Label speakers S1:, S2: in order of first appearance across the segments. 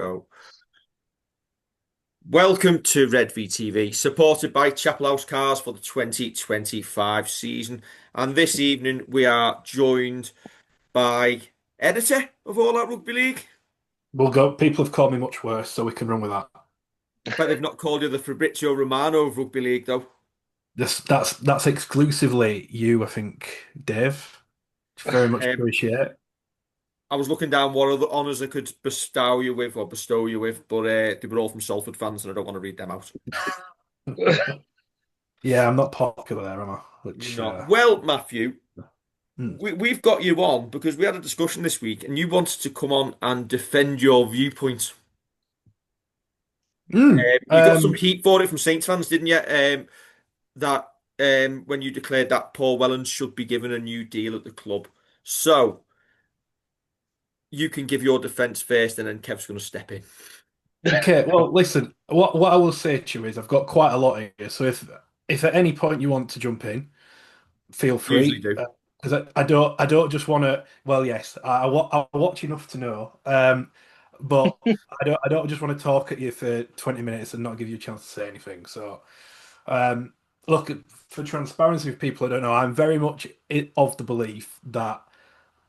S1: Oh. Welcome to Redvee TV, supported by Chapel House Cars for the 2025 season. And this evening we are joined by editor of All Out Rugby League.
S2: We'll go. People have called me much worse, so we can run with that.
S1: I bet they've not called you the Fabrizio Romano of Rugby League, though.
S2: That's exclusively you, I think, Dave. Very much
S1: Um,
S2: appreciate
S1: I was looking down what other honours I could bestow you with, but they were all from Salford fans, and I don't want to read them out.
S2: it. Yeah, I'm not popular there, am I?
S1: You're
S2: Which,
S1: not. Well, Matthew,
S2: hmm.
S1: we've got you on because we had a discussion this week, and you wanted to come on and defend your viewpoint.
S2: Hmm.
S1: You got some heat for it from Saints fans, didn't you? That when you declared that Paul Wellens should be given a new deal at the club. So you can give your defence first, and then Kev's going to step in.
S2: Okay. Well, listen. What I will say to you is, I've got quite a lot here. So if at any point you want to jump in, feel
S1: Usually
S2: free.
S1: do.
S2: Because I don't just want to. Well, yes, I watch enough to know. But I don't just want to talk at you for 20 minutes and not give you a chance to say anything. So. Um, Look, for transparency of people I don't know, I'm very much of the belief that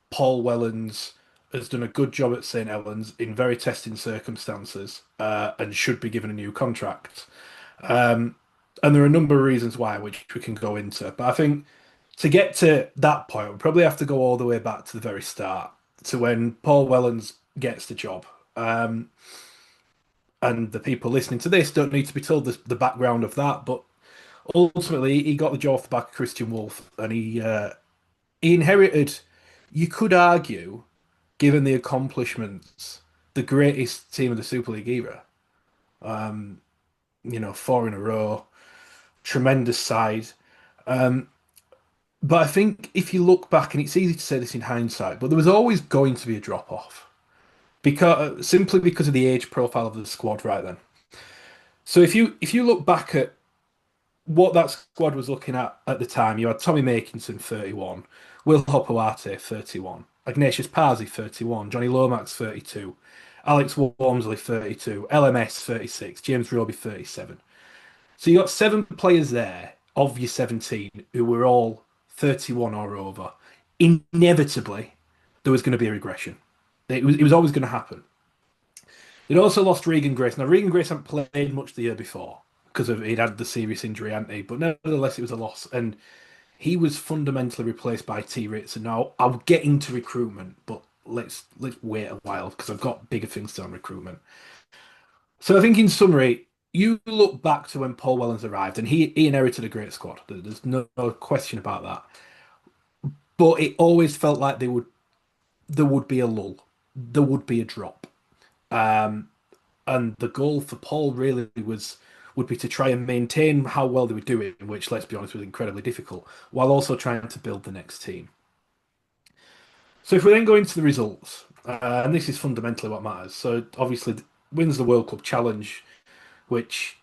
S2: Paul Wellens has done a good job at St Helens in very testing circumstances, and should be given a new contract. Um, and there are a number of reasons why, which we can go into. But I think to get to that point, we probably have to go all the way back to the very start, to when Paul Wellens gets the job. Um, and the people listening to this don't need to be told the background of that, but ultimately, he got the job off the back of Christian Wolf, and he inherited. You could argue, given the accomplishments, the greatest team of the Super League era. Four in a row, tremendous side. Um, but I think if you look back, and it's easy to say this in hindsight, but there was always going to be a drop off because simply because of the age profile of the squad right then. So if you look back at what that squad was looking at the time, you had Tommy Makinson, 31, Will Hopoate, 31, Ignatius Parsi, 31, Johnny Lomax, 32, Alex Walmsley, 32, LMS, 36, James Roby, 37. So you got seven players there of your 17 who were all 31 or over. Inevitably, there was going to be a regression. It was always going to happen. They'd also lost Regan Grace. Now, Regan Grace hadn't played much the year before because of he'd had the serious injury, hadn't he? But nevertheless, it was a loss. And he was fundamentally replaced by T Ritz. And now I'll get into recruitment, but let's wait a while because I've got bigger things to do on recruitment. So I think in summary, you look back to when Paul Wellens arrived, and he inherited a great squad. There's no question about that. But it always felt like there would be a lull, there would be a drop. Um, and the goal for Paul really would be to try and maintain how well they were doing, which, let's be honest, was incredibly difficult, while also trying to build the next team. So if we then go into the results, and this is fundamentally what matters. So obviously wins the World Club Challenge, which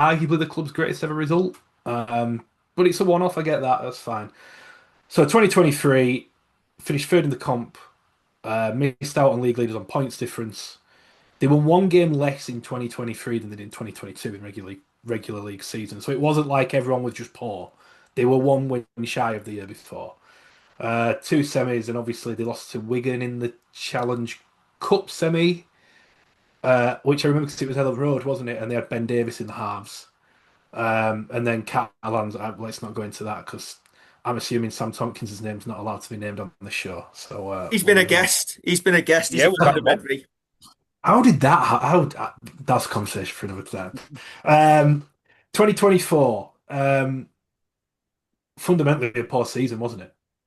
S2: arguably the club's greatest ever result. But it's a one-off. I get that. That's fine. So 2023 finished third in the comp, missed out on league leaders on points difference. They won one game less in 2023 than they did in 2022 in regular league season. So it wasn't like everyone was just poor. They were one win shy of the year before. Two semis, and obviously they lost to Wigan in the Challenge Cup semi, which I remember because it was Ellen Road, wasn't it? And they had Ben Davis in the halves. And then Catalan's, let's not go into that because I'm assuming Sam Tompkins' name's not allowed to be named on the show. So
S1: He's
S2: we'll
S1: been a
S2: move on.
S1: guest. He's been a guest. He's
S3: Yeah,
S1: a
S3: we've
S1: friend
S3: had
S1: of
S3: him on.
S1: Redvee.
S2: How did that? That's a conversation for another time. Um, 2024, fundamentally a poor season, wasn't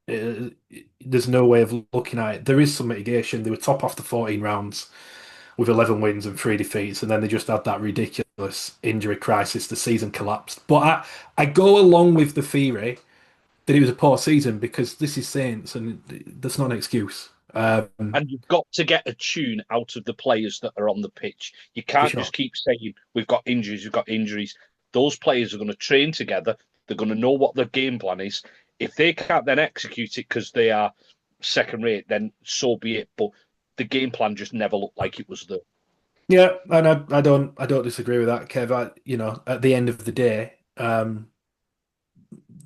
S2: it? There's no way of looking at it. There is some mitigation. They were top after 14 rounds with 11 wins and three defeats, and then they just had that ridiculous injury crisis. The season collapsed. But I go along with the theory that it was a poor season because this is Saints, and that's not an excuse.
S3: And you've got to get a tune out of the players that are on the pitch. You
S2: For
S3: can't
S2: sure.
S3: just keep saying, we've got injuries, we've got injuries. Those players are going to train together. They're going to know what their game plan is. If they can't then execute it because they are second rate, then so be it. But the game plan just never looked like it was there.
S2: Yeah, and I don't disagree with that, Kev. At the end of the day,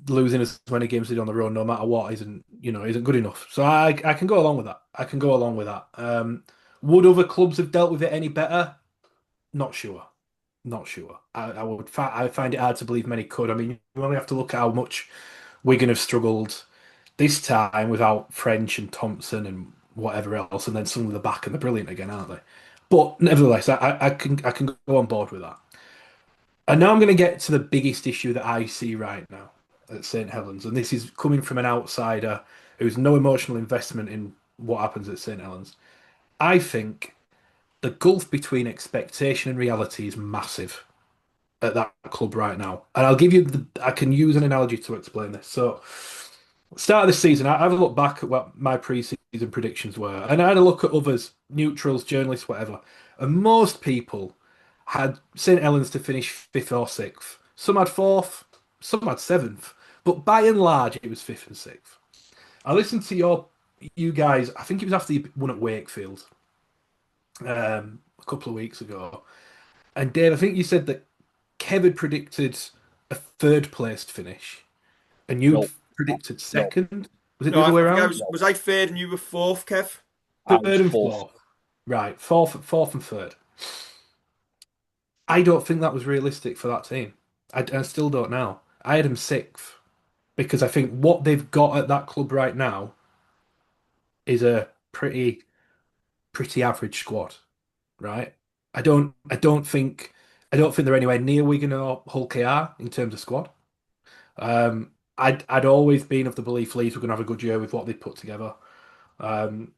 S2: losing as many games as they did on the road, no matter what, isn't good enough. So I can go along with that. I can go along with that. Would other clubs have dealt with it any better? Not sure. Not sure. I find it hard to believe many could. I mean, you only have to look at how much Wigan have struggled this time without French and Thompson and whatever else, and then suddenly they're back and they're brilliant again, aren't they? But nevertheless, I can go on board with that. And now I'm going to get to the biggest issue that I see right now at St Helens, and this is coming from an outsider who's no emotional investment in what happens at St Helens. I think the gulf between expectation and reality is massive at that club right now. And I can use an analogy to explain this. So, start of the season, I have a look back at what my pre-season predictions were, and I had a look at others, neutrals, journalists, whatever, and most people had St Helens to finish fifth or sixth. Some had fourth, some had seventh, but by and large, it was fifth and sixth. I listened to you guys. I think it was after you won at Wakefield a couple of weeks ago, and Dave, I think you said that Kev had predicted a third placed finish, and you'd
S3: No,
S2: predicted
S3: no,
S2: second. Was it
S1: No,
S2: the other way
S1: I think I
S2: around?
S1: was
S3: no.
S1: was I third and you were fourth, Kev?
S3: I
S2: Third
S3: was
S2: and
S3: fourth.
S2: fourth. Right, fourth and third. I don't think that was realistic for that team. I still don't now. I had them sixth because I think what they've got at that club right now is a pretty average squad, right? I don't think they're anywhere near Wigan or Hull KR in terms of squad. I'd always been of the belief Leeds were going to have a good year with what they'd put together. Um,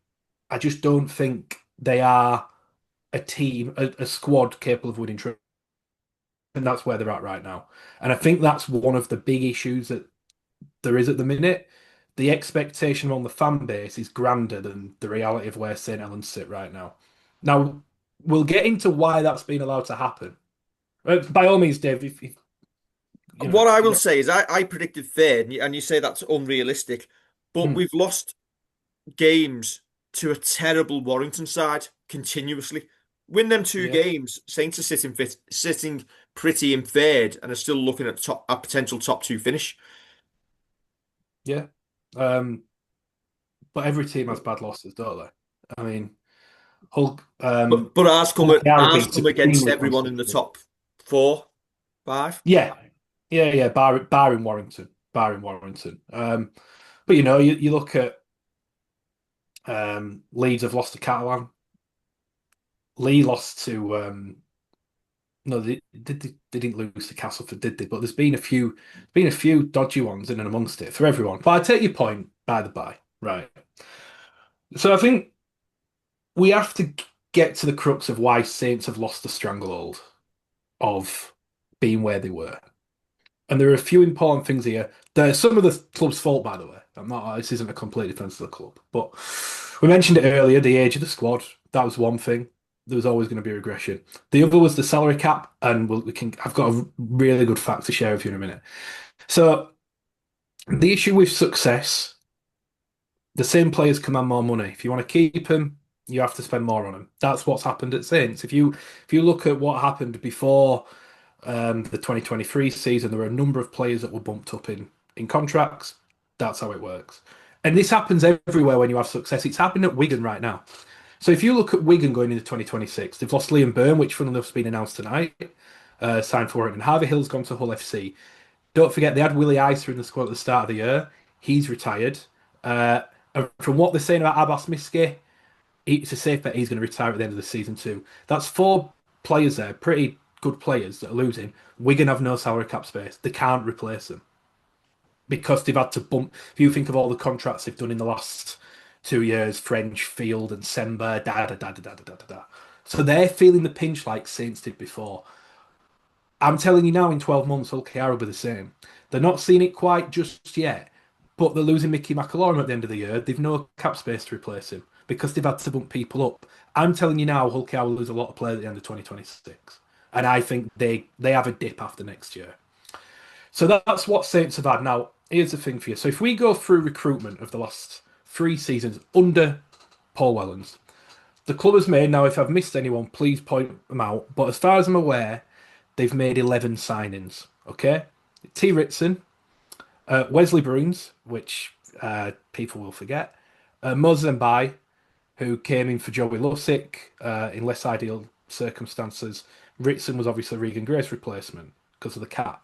S2: I just don't think they are a team, a squad capable of winning trophies, and that's where they're at right now. And I think that's one of the big issues that there is at the minute. The expectation on the fan base is grander than the reality of where St Helens sit right now. Now, we'll get into why that's been allowed to happen. By all means, Dave, if
S1: What I will
S2: you
S1: say is I predicted third, and you say that's unrealistic, but
S2: know,
S1: we've lost games to a terrible Warrington side continuously. Win them two
S2: yeah,
S1: games, Saints are sitting pretty in third and are still looking at a potential top two finish.
S2: yeah. Um, but every team has bad losses, don't they? I mean,
S1: But
S2: Hull KR have
S1: ours
S2: been
S1: come against
S2: supremely
S1: everyone in the
S2: consistent.
S1: top four, five.
S2: Yeah, yeah. Barring Warrington, barring Warrington. But you look at Leeds have lost to Catalan. Lee lost to no, they didn't lose to Castleford, did they? But there's been a few dodgy ones in and amongst it for everyone. But I take your point, by the by, right? So I think we have to get to the crux of why Saints have lost the stranglehold of being where they were. And there are a few important things here. They're some of the club's fault, by the way. I'm not. This isn't a complete defense of the club, but we mentioned it earlier. The age of the squad. That was one thing. There was always going to be regression. The other was the salary cap, and we can. I've got a really good fact to share with you in a minute. So the issue with success, the same players command more money. If you want to keep them, you have to spend more on them. That's what's happened at Saints. If you look at what happened before the 2023 season, there were a number of players that were bumped up in contracts. That's how it works. And this happens everywhere when you have success. It's happening at Wigan right now. So if you look at Wigan going into 2026, they've lost Liam Byrne, which funnily enough has been announced tonight, signed for it, and Harvey Hill's gone to Hull FC. Don't forget they had Willie Isa in the squad at the start of the year. He's retired. And from what they're saying about Abbas Miski, it's a safe bet he's going to retire at the end of the season too. That's four players there, pretty good players that are losing. Wigan have no salary cap space. They can't replace them because they've had to bump. If you think of all the contracts they've done in the last 2 years, French, Field, and Sember, da da da da da da da da. So they're feeling the pinch like Saints did before. I'm telling you now, in 12 months, OKR will be the same. They're not seeing it quite just yet, but they're losing Mickey McAlorum at the end of the year. They've no cap space to replace him because they've had to bump people up. I'm telling you now, Hull KR will lose a lot of players at the end of 2026. And I think they have a dip after next year. So that's what Saints have had. Now, here's the thing for you. So if we go through recruitment of the last 3 seasons under Paul Wellens, the club has made, now if I've missed anyone, please point them out. But as far as I'm aware, they've made 11 signings. Okay? T. Ritson, Wesley Bruins, which people will forget, Moses Mbai, who came in for Joey Lussick in less ideal circumstances. Ritson was obviously Regan Gray's replacement because of the cap.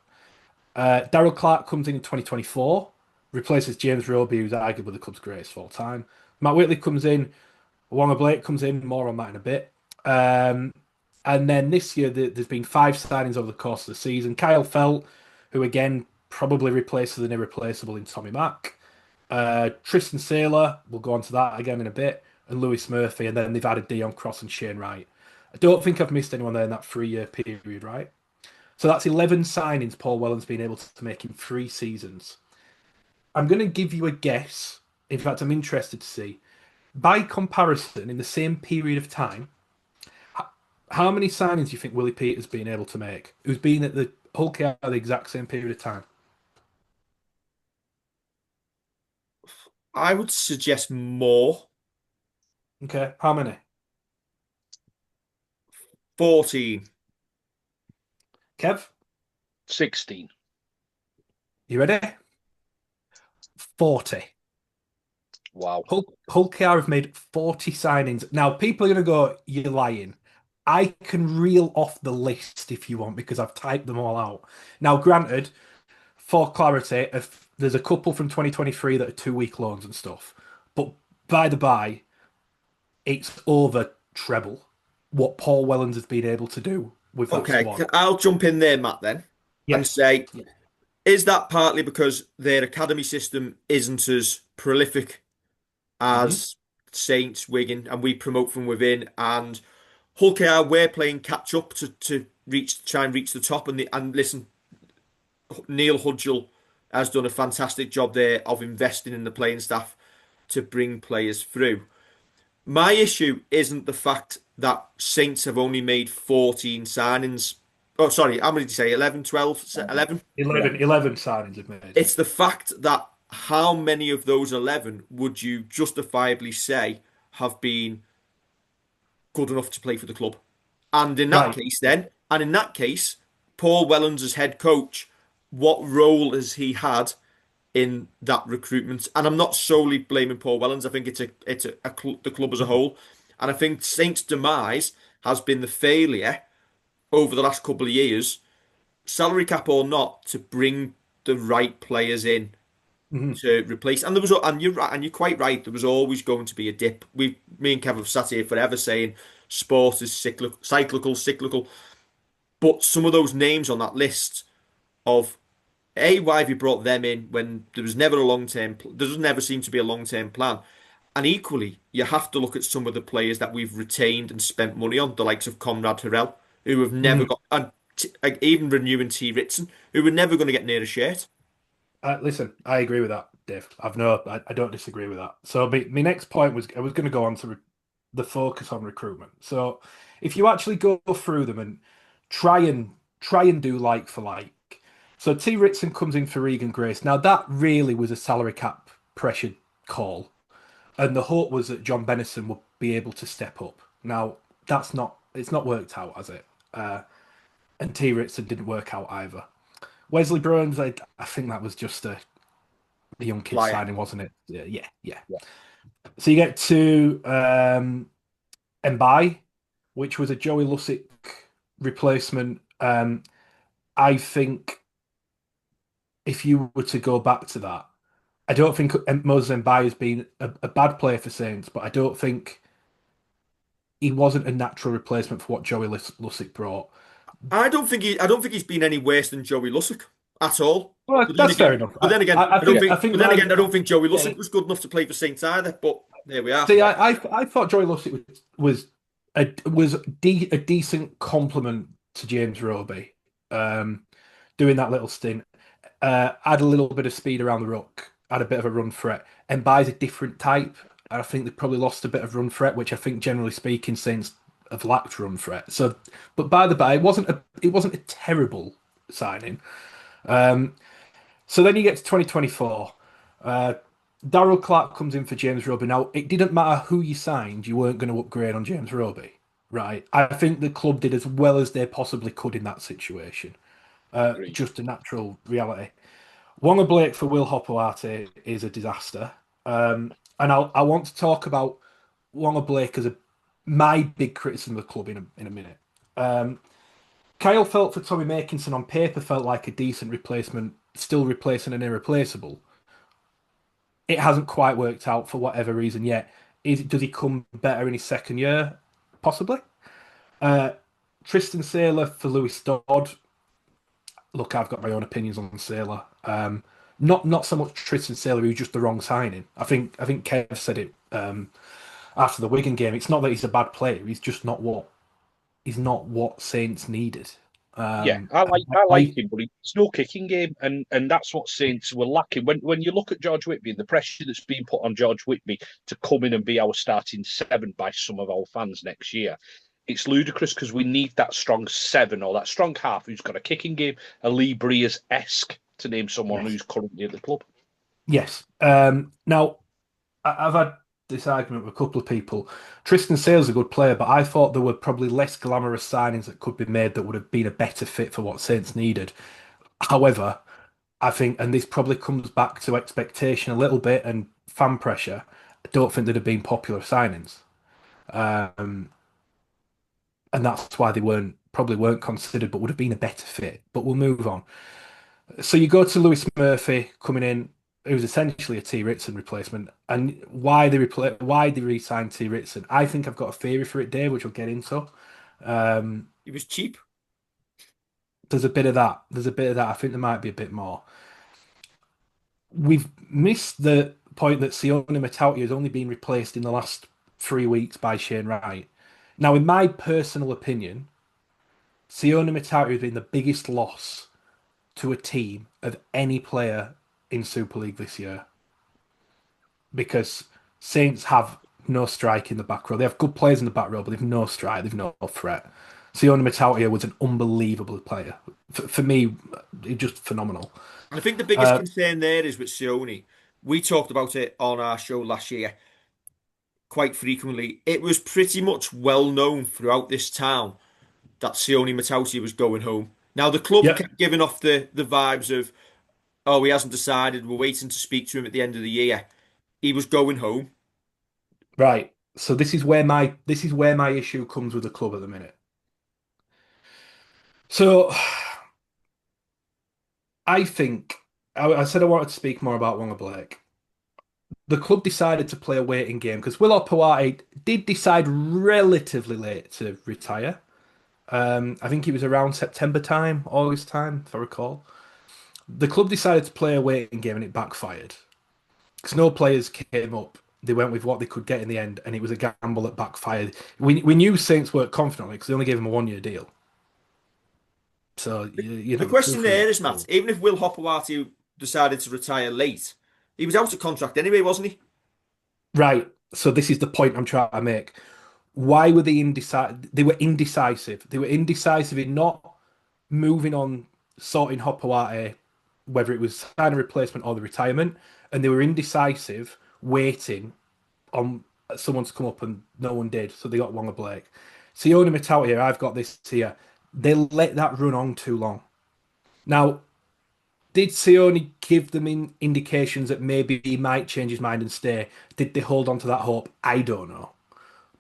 S2: Daryl Clark comes in 2024, replaces James Roby, who's arguably the club's greatest of all time. Matt Whitley comes in, Wanga Blake comes in, more on that in a bit. Um, and then this year, there's been five signings over the course of the season. Kyle Felt, who again probably replaces an irreplaceable in Tommy Mack. Tristan Saylor, we'll go on to that again in a bit, and Lewis Murphy, and then they've added Dion Cross and Shane Wright. I don't think I've missed anyone there in that 3 year period, right? So that's 11 signings Paul Wellens been able to make in 3 seasons. I'm going to give you a guess. In fact, I'm interested to see. By comparison, in the same period of time, how many signings do you think Willie Peter's been able to make? Who's been at the Hull KR the exact same period of time?
S1: I would suggest more.
S2: Okay, how many?
S1: 14.
S2: Kev,
S3: 16.
S2: you ready? 40.
S3: Wow.
S2: Hull KR have made 40 signings. Now, people are going to go, you're lying. I can reel off the list if you want because I've typed them all out. Now, granted, for clarity, if there's a couple from 2023 that are 2 week loans and stuff. But by the by, it's over treble what Paul Wellens has been able to do with that
S1: Okay,
S2: squad.
S1: I'll jump in there, Matt, then, and
S2: Yes.
S1: say,
S2: Yeah.
S1: is that partly because their academy system isn't as prolific
S2: Hmm.
S1: as Saints, Wigan, and we promote from within, and Hull KR, we're playing catch up to try and reach the top, and listen, Neil Hudgell has done a fantastic job there of investing in the playing staff to bring players through. My issue isn't the fact that Saints have only made 14 signings. Oh, sorry, how many did you say? 11, 12, 11?
S2: 11 signings have made.
S1: It's the fact that how many of those 11 would you justifiably say have been good enough to play for the club?
S2: Right.
S1: And in that case, Paul Wellens as head coach, what role has he had in that recruitment? And I'm not solely blaming Paul Wellens. I think the club as a whole, and I think Saints' demise has been the failure over the last couple of years, salary cap or not, to bring the right players in
S2: Mhm.
S1: to replace. And there was, and you're right, and you're quite right. There was always going to be a dip. Me and Kev have sat here forever saying sport is cyclical. But some of those names on that list of why have you brought them in when there was never a long term? There doesn't never seem to be a long term plan. And equally, you have to look at some of the players that we've retained and spent money on, the likes of Conrad Harrell, who have never
S2: Mhm.
S1: got, and like, even renewing T. Ritson, who were never going to get near a shirt.
S2: Listen, I agree with that, Dave. I don't disagree with that. So my next point was I was going to go on to the focus on recruitment. So if you actually go through them and try and do like for like. So T. Ritson comes in for Regan Grace. Now that really was a salary cap pressured call, and the hope was that John Bennison would be able to step up. Now that's not it's not worked out, has it? And T. Ritson didn't work out either. Wesley Bruins, I think that was just the young kid
S1: Flyer.
S2: signing, wasn't it? Yeah.
S3: Yeah.
S2: So you get to Mbai, which was a Joey Lussick replacement. I think if you were to go back to that, I don't think Moses Mbai has been a bad player for Saints, but I don't think he wasn't a natural replacement for what Joey Lussick brought.
S1: I don't think he's been any worse than Joey Lussick at all.
S2: Well, that's fair enough. I think
S1: I don't think Joey
S2: yeah.
S1: Lussick was good enough to play for Saints either. But there we are.
S2: See, I thought Joey Lussick was a decent compliment to James Roby, doing that little stint. Had a little bit of speed around the ruck, had a bit of a run threat, and By's a different type. I think they probably lost a bit of run threat, which I think generally speaking, Saints have lacked run threat. So, but by the by, it wasn't a terrible signing. So then you get to 2024. Darryl Clark comes in for James Roby. Now, it didn't matter who you signed, you weren't going to upgrade on James Roby, right? I think the club did as well as they possibly could in that situation.
S3: Agreed.
S2: Just a natural reality. Wonga Blake for Will Hopoate is a disaster. And I want to talk about Wonga Blake as my big criticism of the club in a minute. Kyle felt for Tommy Makinson on paper felt like a decent replacement, still replacing an irreplaceable. It hasn't quite worked out for whatever reason yet. Does he come better in his second year? Possibly. Uh, Tristan Saylor for Lewis Dodd. Look, I've got my own opinions on Saylor. Not so much Tristan Saylor, who's just the wrong signing. I think Kev said it after the Wigan game. It's not that he's a bad player. He's not what Saints needed.
S3: Yeah,
S2: Um,
S3: I like
S2: I
S3: him, but it's no kicking game, and that's what Saints were lacking. When you look at George Whitby and the pressure that's been put on George Whitby to come in and be our starting seven by some of our fans next year, it's ludicrous because we need that strong seven or that strong half who's got a kicking game, a Lee Breers esque to name someone
S2: yes,
S3: who's currently at the club.
S2: yes. Now I've had this argument with a couple of people. Tristan Sale's a good player, but I thought there were probably less glamorous signings that could be made that would have been a better fit for what Saints needed. However, I think, and this probably comes back to expectation a little bit and fan pressure, I don't think there'd have been popular signings. Um, and that's why they probably weren't considered, but would have been a better fit. But we'll move on. So you go to Lewis Murphy coming in, who's essentially a T Ritson replacement, and why they re-signed T Ritson? I think I've got a theory for it, Dave, which we'll get into. Um,
S1: He was cheap.
S2: there's a bit of that. There's a bit of that. I think there might be a bit more. We've missed the point that Sione Matauti has only been replaced in the last 3 weeks by Shane Wright. Now, in my personal opinion, Sione Matauti has been the biggest loss to a team of any player in Super League this year because Saints have no strike in the back row. They have good players in the back row, but they've no strike, they've no threat. Sione Matautia was an unbelievable player. For me, just phenomenal.
S1: And I think the biggest
S2: Uh,
S1: concern there is with Sione. We talked about it on our show last year quite frequently. It was pretty much well known throughout this town that Sione Matauti was going home. Now the club
S2: yeah,
S1: kept giving off the vibes of, oh, he hasn't decided. We're waiting to speak to him at the end of the year. He was going home.
S2: right. So this is where my issue comes with the club at the minute. So I think I said I wanted to speak more about Wonga Blake. The club decided to play a waiting game because Will Puarte did decide relatively late to retire. I think it was around September time, August time, if I recall. The club decided to play a waiting game and it backfired because no players came up. They went with what they could get in the end, and it was a gamble that backfired. We knew Saints weren't confident because they only gave him a 1 year deal. So
S1: The
S2: the
S1: question
S2: proof was in
S1: there
S2: the
S1: is, Matt,
S2: pudding.
S1: even if Will Hopoate decided to retire late, he was out of contract anyway, wasn't he?
S2: Right. So this is the point I'm trying to make. Why were they indecisive? They were indecisive. They were indecisive in not moving on, sorting Hopoate, whether it was sign a replacement or the retirement, and they were indecisive, waiting on someone to come up, and no one did. So they got Wonga Blake. Sione Matau here, I've got this here. They let that run on too long. Now, did Sione give them indications that maybe he might change his mind and stay? Did they hold on to that hope? I don't know.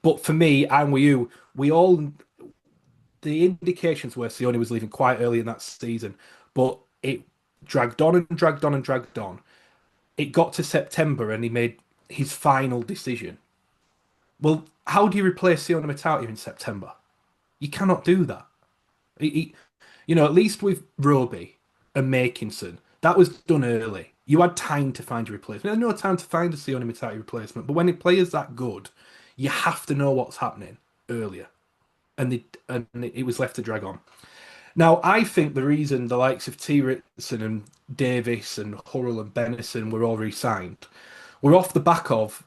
S2: But for me, and with you, the indications were Sione was leaving quite early in that season, but it dragged on and dragged on and dragged on. It got to September and he made his final decision. Well, how do you replace Sione Matautia in September? You cannot do that. At least with Roby and Makinson, that was done early. You had time to find your replacement. You had no time to find a Sione Matautia replacement. But when a player's that good, you have to know what's happening earlier. And it was left to drag on. Now, I think the reason the likes of T. Ritson and Davis and Hurrell and Bennison were all re-signed were off the back of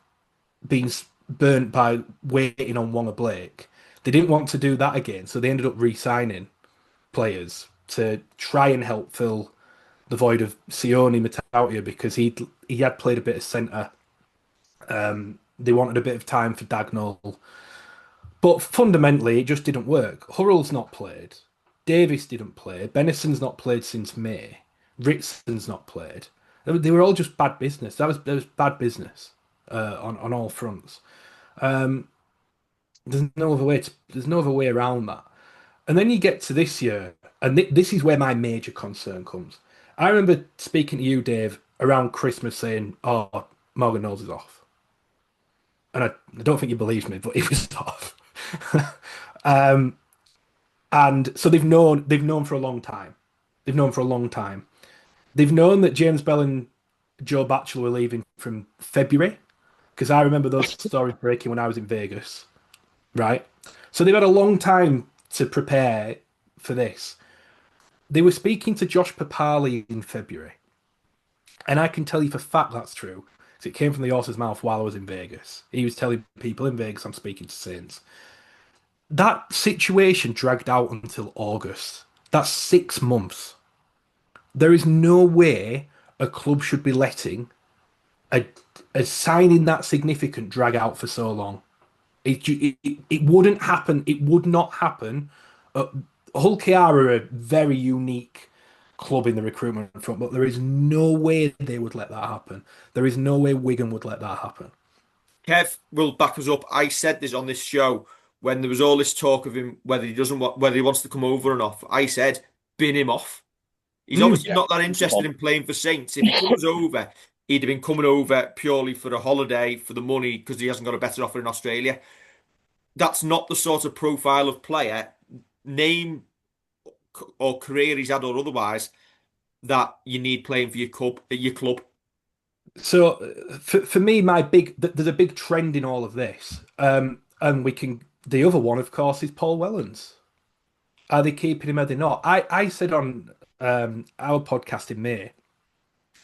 S2: being burnt by waiting on Wonga Blake. They didn't want to do that again, so they ended up re-signing players to try and help fill the void of Sione Matautia because he had played a bit of centre. They wanted a bit of time for Dagnall. But fundamentally, it just didn't work. Hurrell's not played. Davis didn't play. Benison's not played since May. Ritson's not played. They were all just bad business. That was bad business on all fronts. There's no other way around that. And then you get to this year, and this is where my major concern comes. I remember speaking to you, Dave, around Christmas saying, "Oh, Morgan Knowles is off," and I don't think you believed me, but he was off. And so they've known for a long time. They've known for a long time. They've known that James Bell and Joe Batchelor were leaving from February, because I remember those stories breaking when I was in Vegas, right? So they've had a long time to prepare for this. They were speaking to Josh Papali in February, and I can tell you for fact that's true, because it came from the horse's mouth while I was in Vegas. He was telling people in Vegas I'm speaking to Saints. That situation dragged out until August. That's 6 months. There is no way a club should be letting a, a signing that significant drag out for so long. It wouldn't happen. It would not happen. Hull KR are a very unique club in the recruitment front, but there is no way they would let that happen. There is no way Wigan would let that happen.
S1: Kev will back us up. I said this on this show when there was all this talk of him whether he wants to come over or not. I said, bin him off. He's obviously
S3: Yeah.
S1: not that interested in playing for Saints. If he comes over, he'd have been coming over purely for a holiday, for the money, because he hasn't got a better offer in Australia. That's not the sort of profile of player, name or career he's had or otherwise, that you need playing for your club.
S2: So for me, there's a big trend in all of this, and we can. The other one, of course, is Paul Wellens. Are they keeping him? Are they not? I said on our podcast in May,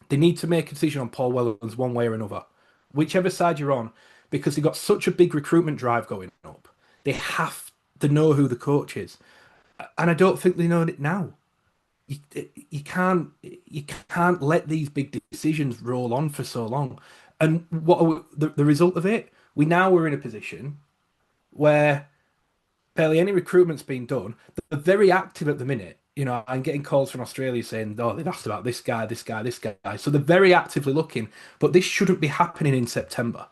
S2: they need to make a decision on Paul Wellens one way or another, whichever side you're on, because they've got such a big recruitment drive going up. They have to know who the coach is, and I don't think they know it now. You can't let these big decisions roll on for so long. And what the result of it? We now are in a position where barely any recruitment's been done. They're very active at the minute. I'm getting calls from Australia saying, "Oh, they've asked about this guy, this guy, this guy." So they're very actively looking. But this shouldn't be happening in September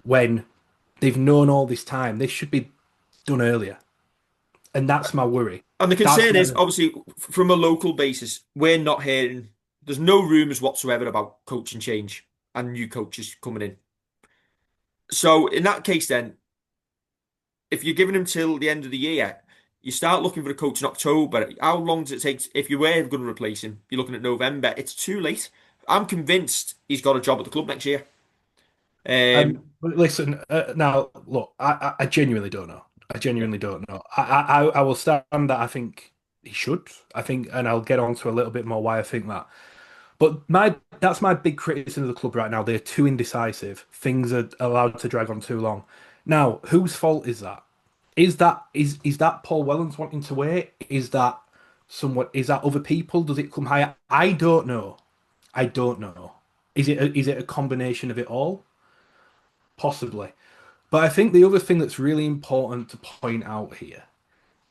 S2: when they've known all this time. This should be done earlier, and that's my worry.
S1: And the
S2: That's
S1: concern
S2: my
S1: is, obviously, from a local basis, we're not hearing, there's no rumours whatsoever about coaching change and new coaches coming in. So in that case, then, if you're giving him till the end of the year, you start looking for a coach in October. How long does it take? If you were going to replace him, you're looking at November. It's too late. I'm convinced he's got a job at the club next year.
S2: But listen, now look, I genuinely don't know. I genuinely don't know. I will stand that I think he should. I think, and I'll get on to a little bit more why I think that. But that's my big criticism of the club right now. They're too indecisive. Things are allowed to drag on too long. Now, whose fault is that? Is that Paul Wellens wanting to wait? Is that other people? Does it come higher? I don't know. I don't know. Is it a combination of it all? Possibly. But I think the other thing that's really important to point out here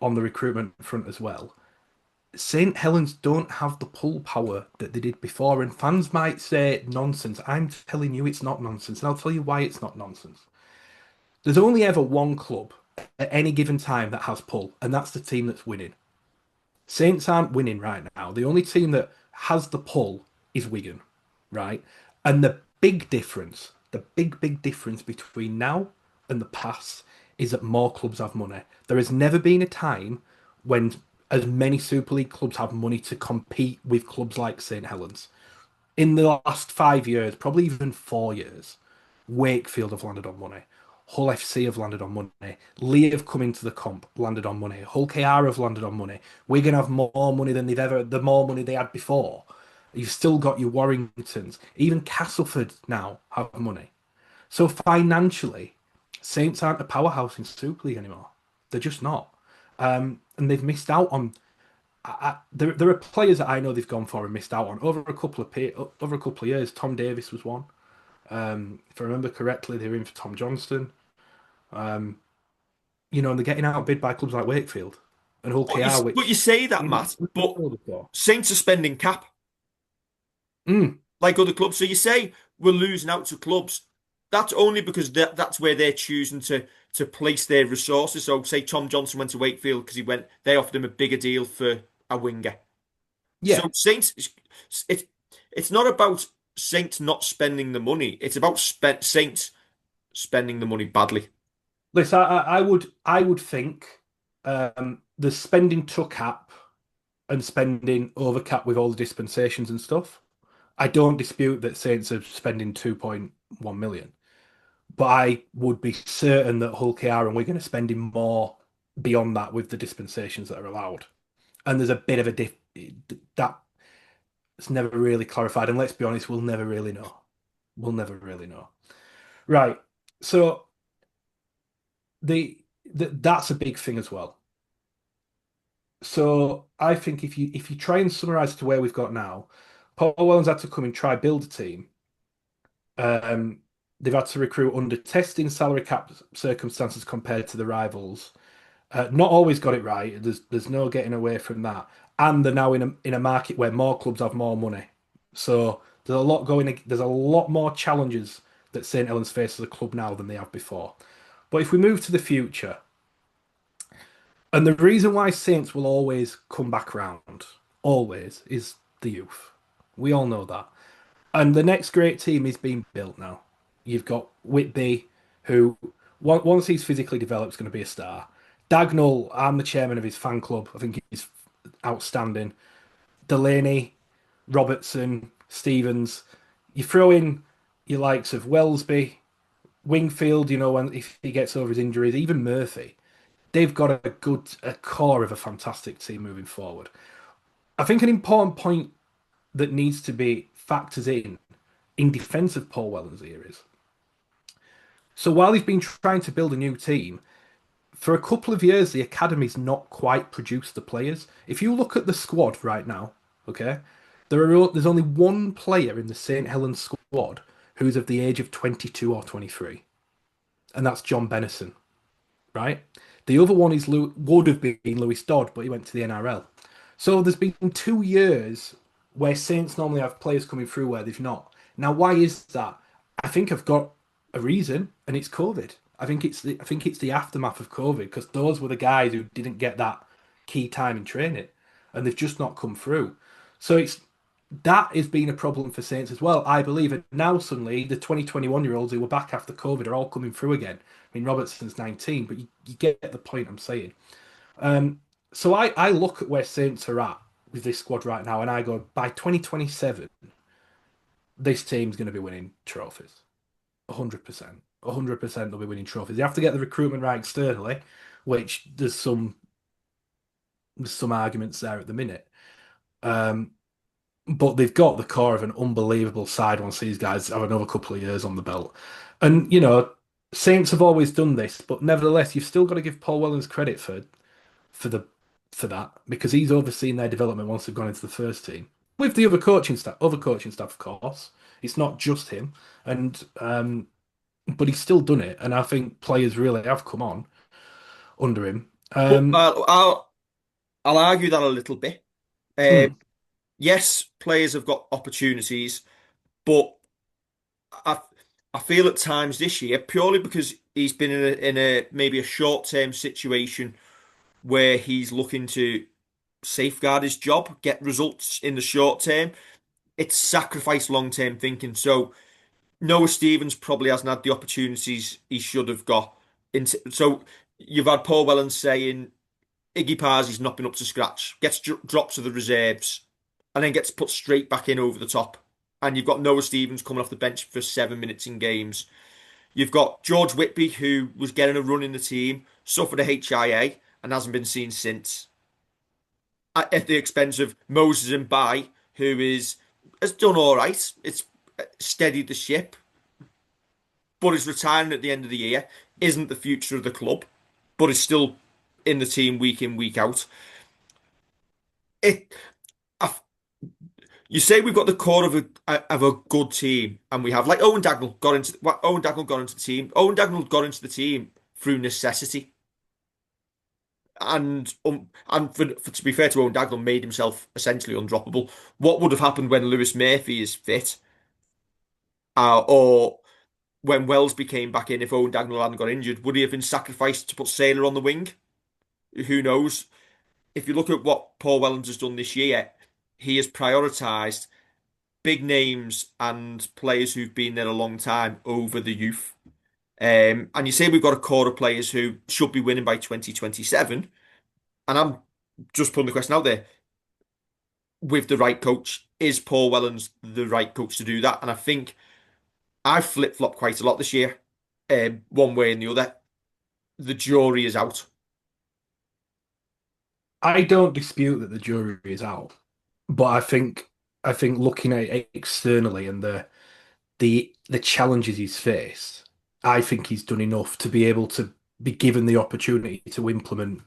S2: on the recruitment front as well, St. Helens don't have the pull power that they did before, and fans might say nonsense. I'm telling you it's not nonsense, and I'll tell you why it's not nonsense. There's only ever one club at any given time that has pull, and that's the team that's winning. Saints aren't winning right now. The only team that has the pull is Wigan, right? And the big difference between now and the past is that more clubs have money. There has never been a time when as many Super League clubs have money to compete with clubs like St. Helens. In the last 5 years, probably even 4 years, Wakefield have landed on money. Hull FC have landed on money. Lee have come into the comp, landed on money. Hull KR have landed on money. Wigan have more money than the more money they had before. You've still got your Warringtons. Even Castleford now have money. So financially, Saints aren't a powerhouse in Super League anymore. They're just not. And they've missed out on there are players that I know they've gone for and missed out on over a couple of years. Tom Davis was one. If I remember correctly, they were in for Tom Johnston. Um, and they're getting outbid by clubs like Wakefield and Hull KR,
S1: But you
S2: which
S1: say that,
S2: we've
S1: Matt,
S2: not
S1: but
S2: heard before.
S1: Saints are spending cap
S2: Mm,
S1: like other clubs. So you say we're losing out to clubs. That's only because that's where they're choosing to place their resources. So say Tom Johnson went to Wakefield because they offered him a bigger deal for a winger. So
S2: yeah.
S1: Saints, it's it's not about Saints not spending the money. It's about Saints spending the money badly.
S2: Listen, I would think the spending to cap and spending over cap with all the dispensations and stuff. I don't dispute that Saints are spending 2.1 million, but I would be certain that Hull KR and Wigan are spending more beyond that with the dispensations that are allowed. And there's a bit of a that's never really clarified. And let's be honest, we'll never really know. We'll never really know. Right. So the, that's a big thing as well. So I think if you try and summarize to where we've got now, Paul Wellens had to come and try build a team. Um, they've had to recruit under testing salary cap circumstances compared to the rivals. Not always got it right. There's no getting away from that. And they're now in a market where more clubs have more money. So there's a lot going. There's a lot more challenges that St Helens face as a club now than they have before. But if we move to the future, and the reason why Saints will always come back round, always, is the youth. We all know that. And the next great team is being built now. You've got Whitby, who once he's physically developed, is going to be a star. Dagnall, I'm the chairman of his fan club. I think he's outstanding. Delaney, Robertson, Stevens. You throw in your likes of Wellesby, Wingfield. When if he gets over his injuries, even Murphy. They've got a core of a fantastic team moving forward. I think an important point that needs to be factors in defence of Paul Wellens here is so while he's been trying to build a new team, for a couple of years the academy's not quite produced the players. If you look at the squad right now, okay, there's only one player in the St Helens squad who's of the age of 22 or 23, and that's John Bennison, right? The other one would have been Lewis Dodd, but he went to the NRL. So there's been 2 years where Saints normally have players coming through where they've not. Now, why is that? I think I've got a reason, and it's COVID. I think it's the aftermath of COVID because those were the guys who didn't get that key time in training, and they've just not come through. So that has been a problem for Saints as well, I believe. And now suddenly the 2021-year-olds who were back after COVID are all coming through again. I mean, Robertson's 19, but you get the point I'm saying. So I look at where Saints are at with this squad right now, and I go, by 2027, this team's going to be winning trophies. 100%. 100% they'll be winning trophies. They have to get the recruitment right externally, which there's some arguments there at the minute. Um, but they've got the core of an unbelievable side once these guys have another couple of years on the belt. And, Saints have always done this, but nevertheless, you've still got to give Paul Wellens credit for the for that because he's overseen their development once they've gone into the first team with the other coaching staff, of course. It's not just him, and but he's still done it, and I think players really have come on under him.
S1: But I'll argue that a little bit. Um,
S2: Mm,
S1: yes, players have got opportunities, but I I feel at times this year purely because he's been in a maybe a short-term situation where he's looking to safeguard his job, get results in the short term. It's sacrifice long-term thinking. So Noah Stevens probably hasn't had the opportunities he should have got. So you've had Paul Wellens saying Iggy Parzy's not been up to scratch, gets dropped to the reserves, and then gets put straight back in over the top. And you've got Noah Stevens coming off the bench for 7 minutes in games. You've got George Whitby, who was getting a run in the team, suffered a HIA, and hasn't been seen since. At the expense of Moses and Bai, who has done all right. It's steadied the ship, but is retiring at the end of the year. Isn't the future of the club, but is still in the team week in week out. it. I, you say we've got the core of a good team, and we have like Owen Dagnall got into the team. Owen Dagnall got into the team through necessity, and to be fair to Owen Dagnall, made himself essentially undroppable. What would have happened when Lewis Murphy is fit, or when Wells came back in if Owen Dagnall hadn't got injured? Would he have been sacrificed to put Sailor on the wing? Who knows? If you look at what Paul Wellens has done this year, he has prioritised big names and players who've been there a long time over the youth. And you say we've got a core of players who should be winning by 2027. And I'm just putting the question out there, with the right coach, is Paul Wellens the right coach to do that? And I think I've flip-flopped quite a lot this year, one way and the other. The jury is out.
S2: I don't dispute that the jury is out, but I think looking at it externally and the challenges he's faced, I think he's done enough to be able to be given the opportunity to implement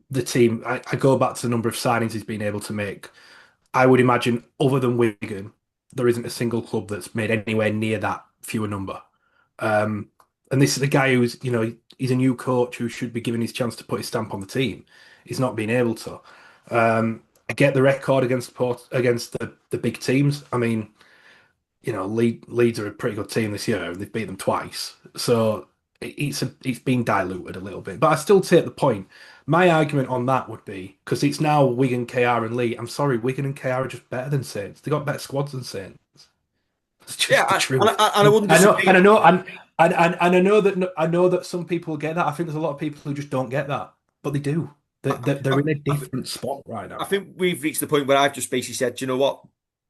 S2: the team. I go back to the number of signings he's been able to make. I would imagine, other than Wigan, there isn't a single club that's made anywhere near that fewer number. Um, and this is a guy who's, he's a new coach who should be given his chance to put his stamp on the team. He's not been able to. I get the record against the big teams. I mean, Leeds are a pretty good team this year. They've beat them twice, so it's been diluted a little bit. But I still take the point. My argument on that would be because it's now Wigan, KR, and Lee. I'm sorry, Wigan and KR are just better than Saints. They got better squads than Saints. It's just the truth.
S1: And I wouldn't
S2: I know, and
S1: disagree.
S2: I know, I know that some people get that. I think there's a lot of people who just don't get that, but they do. They're in a
S1: I,
S2: different spot right
S1: I
S2: now.
S1: think we've reached the point where I've just basically said, "Do you know what?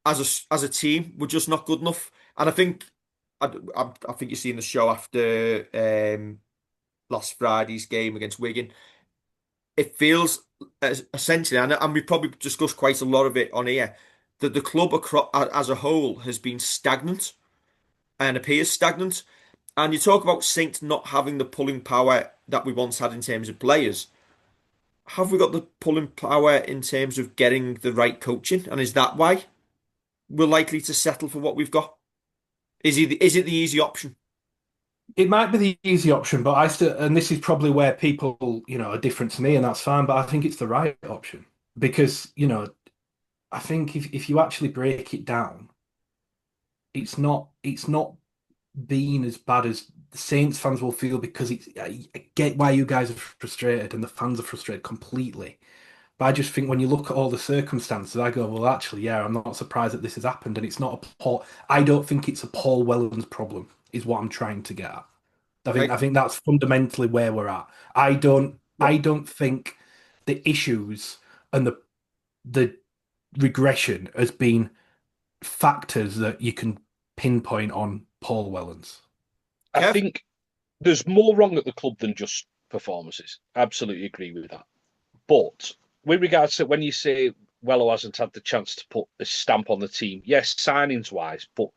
S1: As a team, we're just not good enough." And I think you've seen the show after last Friday's game against Wigan. It feels essentially, and we've probably discussed quite a lot of it on here, that the club as a whole has been stagnant and appears stagnant. And you talk about Saints not having the pulling power that we once had in terms of players. Have we got the pulling power in terms of getting the right coaching? And is that why we're likely to settle for what we've got? Is it the easy option?
S2: It might be the easy option, but I still, and this is probably where people, are different to me, and that's fine. But I think it's the right option because, I think if you actually break it down, it's not being as bad as the Saints fans will feel because I get why you guys are frustrated and the fans are frustrated completely. But I just think when you look at all the circumstances, I go, well, actually, yeah, I'm not surprised that this has happened, and it's not a Paul. I don't think it's a Paul Wellens problem, is what I'm trying to get at. I think
S1: Okay.
S2: I think that's fundamentally where we're at. I don't
S1: Well,
S2: I don't think the issues and the regression has been factors that you can pinpoint on Paul Wellens.
S3: I
S1: Kev?
S3: think there's more wrong at the club than just performances. Absolutely agree with that. But with regards to when you say Wello hasn't had the chance to put a stamp on the team, yes, signings wise, but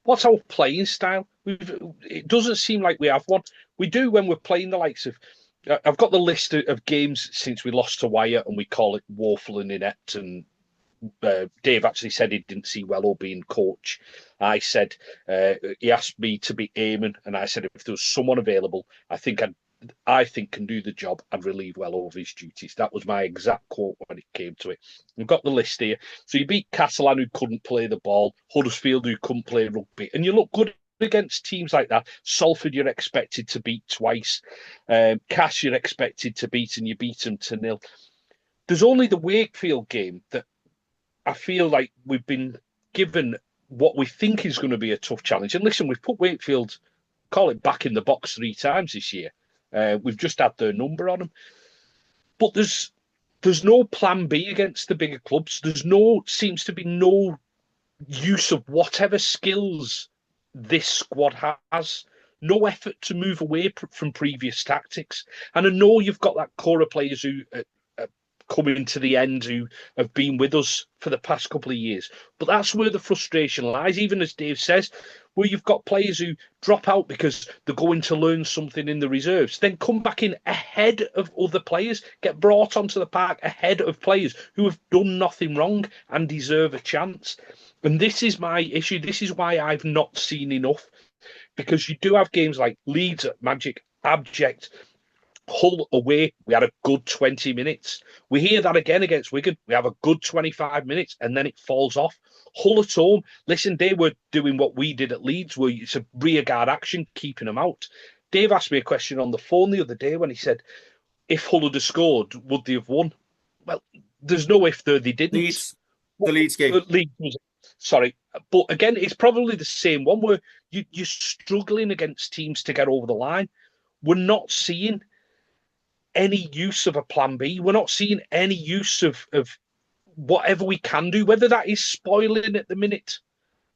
S3: what's our playing style? It doesn't seem like we have one. We do when we're playing the likes of. I've got the list of games since we lost to Wire, and we call it woeful and inept. And Dave actually said he didn't see Wello being coach. I said he asked me to be Eamon, and I said if there was someone available, I think can do the job and relieve Wello of his duties. That was my exact quote when it came to it. We've got the list here. So you beat Catalan, who couldn't play the ball, Huddersfield, who couldn't play rugby, and you look good against teams like that. Salford, you're expected to beat twice. Cass, you're expected to beat, and you beat them to nil. There's only the Wakefield game that I feel like we've been given what we think is going to be a tough challenge. And listen, we've put Wakefield, call it back in the box 3 times this year. We've just had their number on them. But there's no plan B against the bigger clubs. Seems to be no use of whatever skills this squad has. No effort to move away from previous tactics. And I know you've got that core of players who coming to the end who have been with us for the past couple of years. But that's where the frustration lies. Even as Dave says, where you've got players who drop out because they're going to learn something in the reserves, then come back in ahead of other players, get brought onto the park ahead of players who have done nothing wrong and deserve a chance. And this is my issue. This is why I've not seen enough, because you do have games like Leeds at Magic, abject. Hull away, we had a good 20 minutes. We hear that again against Wigan. We have a good 25 minutes and then it falls off. Hull at home, listen, they were doing what we did at Leeds, where it's a rearguard action, keeping them out. Dave asked me a question on the phone the other day when he said, if Hull had scored, would they have won? Well, there's no if there they didn't.
S1: Leeds, the Leeds game.
S3: Leeds was, sorry. But again, it's probably the same one where you're struggling against teams to get over the line. We're not seeing any use of a plan B. We're not seeing any use of whatever we can do, whether that is spoiling at the minute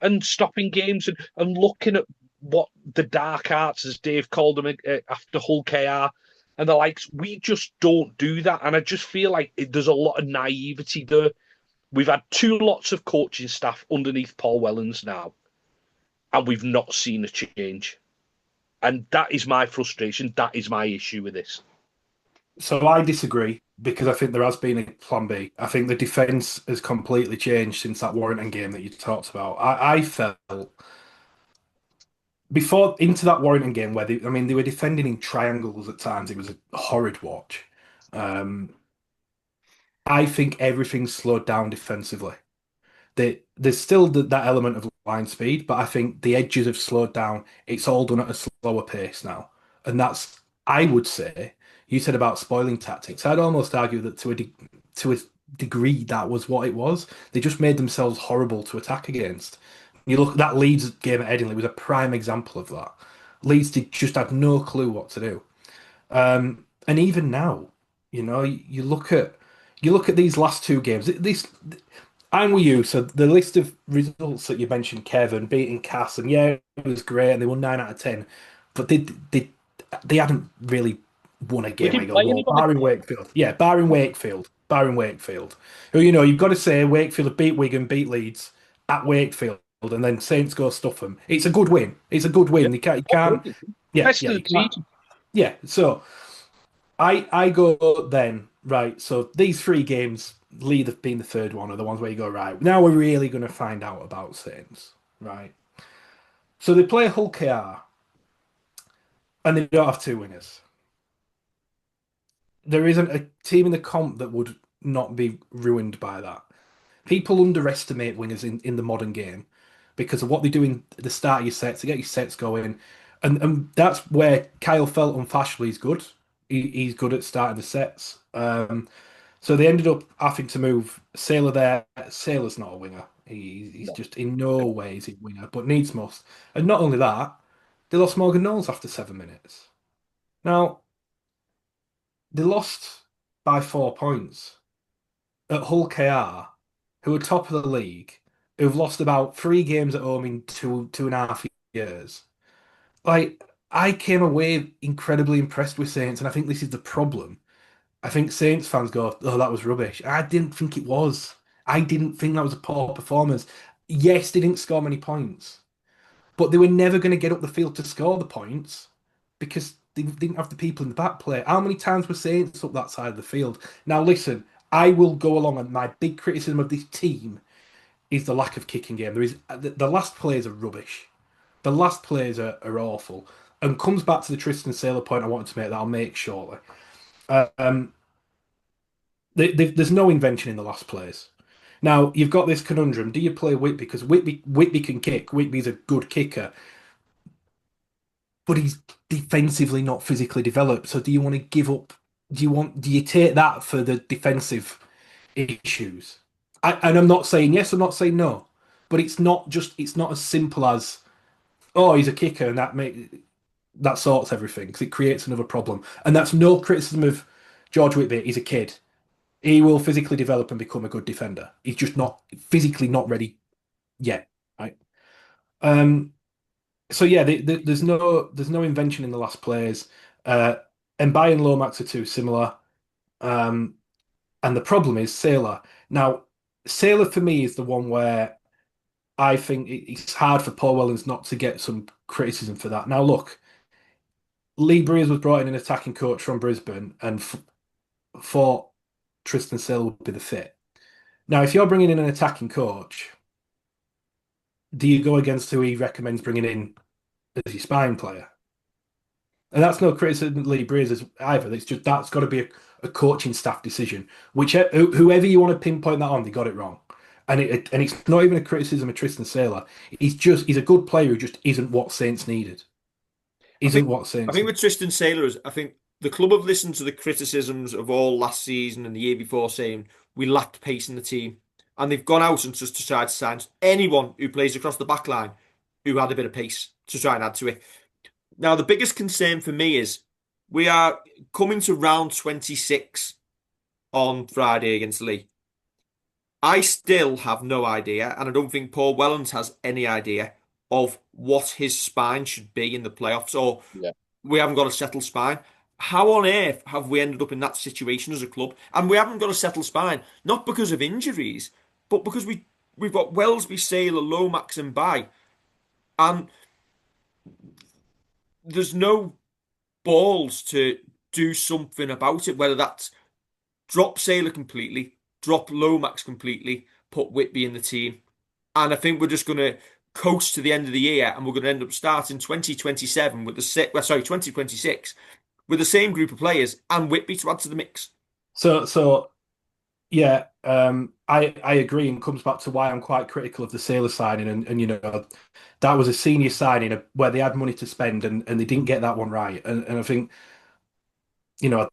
S3: and stopping games and looking at what the dark arts, as Dave called them after Hull KR and the likes. We just don't do that. And I just feel like there's a lot of naivety there. We've had two lots of coaching staff underneath Paul Wellens now, and we've not seen a change. And that is my frustration. That is my issue with this.
S2: So I disagree because I think there has been a plan B. I think the defence has completely changed since that Warrington game that you talked about. I felt before into that Warrington game where they were defending in triangles at times. It was a horrid watch. I think everything's slowed down defensively. There's still that element of line speed, but I think the edges have slowed down. It's all done at a slower pace now, and that's I would say. You said about spoiling tactics. I'd almost argue that to a degree that was what it was. They just made themselves horrible to attack against. You look that Leeds game at Edinley was a prime example of that. Leeds just had no clue what to do. And even now, you look at these last two games. I'm with you. So the list of results that you mentioned, Kevin beating Cass, and yeah, it was great, and they won 9 out of 10, but they hadn't really won a
S3: We
S2: game. I
S3: didn't
S2: go,
S3: play
S2: well,
S3: anybody.
S2: barring Wakefield, yeah, barring Wakefield, who you've got to say Wakefield have beat Wigan, beat Leeds at Wakefield, and then Saints go stuff them. It's a good win. It's a good win. You can't, yeah,
S3: Best
S2: yeah,
S3: of
S2: you
S3: the
S2: can't,
S3: season.
S2: yeah. So I go then right. So these three games, Leeds have been the third one, are the ones where you go right. Now we're really going to find out about Saints, right? So they play Hull KR, and they don't have two winners. There isn't a team in the comp that would not be ruined by that. People underestimate wingers in the modern game because of what they do in the start of your sets to get your sets going. And that's where Kyle felt unfashionably is good. He's good at starting the sets. So they ended up having to move Sailor there. Sailor's not a winger. He's
S3: No.
S2: just in no way is he a winger, but needs must. And not only that, they lost Morgan Knowles after 7 minutes. Now, they lost by 4 points at Hull KR, who are top of the league, who've lost about 3 games at home in 2.5 years. Like, I came away incredibly impressed with Saints, and I think this is the problem. I think Saints fans go, "Oh, that was rubbish." I didn't think it was. I didn't think that was a poor performance. Yes, they didn't score many points, but they were never going to get up the field to score the points because they didn't have the people in the back play. How many times were Saints up that side of the field? Now, listen, I will go along, and my big criticism of this team is the lack of kicking game. There is the last players are rubbish. The last players are awful, and comes back to the Tristan Sailor point I wanted to make that I'll make shortly. Um, there's no invention in the last players. Now you've got this conundrum: do you play Whitby because Whitby can kick? Whitby's a good kicker, but he's defensively not physically developed. So do you want to give up? Do you take that for the defensive issues? And I'm not saying yes, I'm not saying no, but it's not as simple as oh he's a kicker and that sorts everything because it creates another problem. And that's no criticism of George Whitby. He's a kid. He will physically develop and become a good defender. He's just not physically not ready yet, right? Um, so yeah, there's no invention in the last players. And Bay and Lomax are too similar. Um, and the problem is Sailor. Now, Sailor for me is the one where I think it's hard for Paul Wellens not to get some criticism for that. Now, look, Lee Breers was brought in an attacking coach from Brisbane and f thought Tristan Sailor would be the fit. Now, if you're bringing in an attacking coach, do you go against who he recommends bringing in as your spine player? And that's no criticism of Lee Breers either. It's just that's got to be a coaching staff decision. Whoever you want to pinpoint that on, they got it wrong. And it's not even a criticism of Tristan Sailor. He's a good player who just isn't what Saints needed.
S1: I
S2: Isn't
S1: think
S2: what
S1: I
S2: Saints
S1: think
S2: need.
S1: with Tristan Sailors, I think the club have listened to the criticisms of all last season and the year before, saying we lacked pace in the team, and they've gone out and just tried to sign anyone who plays across the back line who had a bit of pace to try and add to it. Now, the biggest concern for me is we are coming to round 26 on Friday against Lee. I still have no idea, and I don't think Paul Wellens has any idea of what his spine should be in the playoffs, or
S3: Yeah.
S1: we haven't got a settled spine. How on earth have we ended up in that situation as a club? And we haven't got a settled spine, not because of injuries, but because we've got Wellesby, Sailor, Lomax, and Bay, and there's no balls to do something about it, whether that's drop Sailor completely, drop Lomax completely, put Whitby in the team. And I think we're just going to coast to the end of the year and we're going to end up starting 2027 with sorry, 2026 with the same group of players and Whitby to add to the mix.
S2: So yeah, I agree, and comes back to why I'm quite critical of the Sailor signing, and that was a senior signing where they had money to spend, and they didn't get that one right, and I think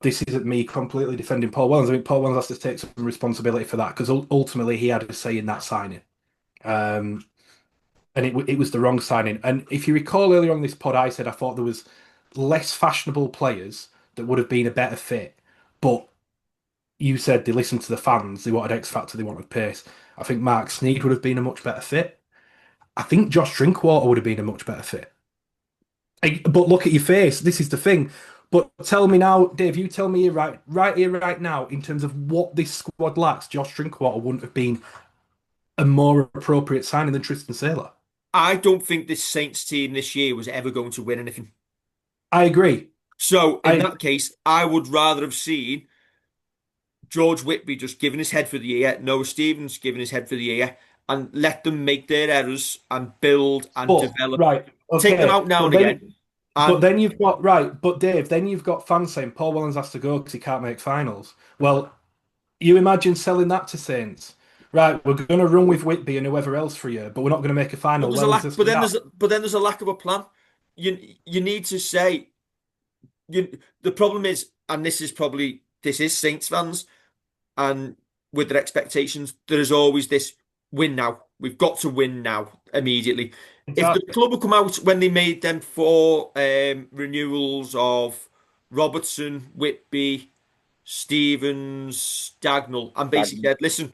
S2: this isn't me completely defending Paul Wellens. I think Paul Wellens has to take some responsibility for that because ultimately he had a say in that signing. Um, and it was the wrong signing. And if you recall earlier on this pod, I said I thought there was less fashionable players that would have been a better fit. But you said they listened to the fans, they wanted X Factor, they wanted pace. I think Mark Sneed would have been a much better fit. I think Josh Drinkwater would have been a much better fit. But look at your face. This is the thing. But tell me now, Dave, you tell me right here, right now, in terms of what this squad lacks, Josh Drinkwater wouldn't have been a more appropriate signing than Tristan Sailor.
S1: I don't think this Saints team this year was ever going to win anything.
S2: I agree.
S1: So in
S2: I
S1: that case, I would rather have seen George Whitby just giving his head for the year, Noah Stevens giving his head for the year, and let them make their errors and build and
S2: but
S1: develop.
S2: right,
S1: Take them
S2: okay.
S1: out now
S2: But
S1: and again.
S2: then but
S1: And
S2: then you've got right, but Dave, then you've got fans saying Paul Wellens has to go because he can't make finals. Well, you imagine selling that to Saints. Right, we're going to run with Whitby and whoever else for you, but we're not going to make a
S1: but
S2: final.
S1: there's a
S2: Wellens
S1: lack.
S2: has to be out.
S1: But then there's a lack of a plan. You need to say the problem is, and this is Saints fans, and with their expectations, there is always this win now. We've got to win now immediately. If the
S2: Exactly.
S1: club had come out when they made them four renewals of Robertson, Whitby, Stevens, Dagnall, and basically said, listen,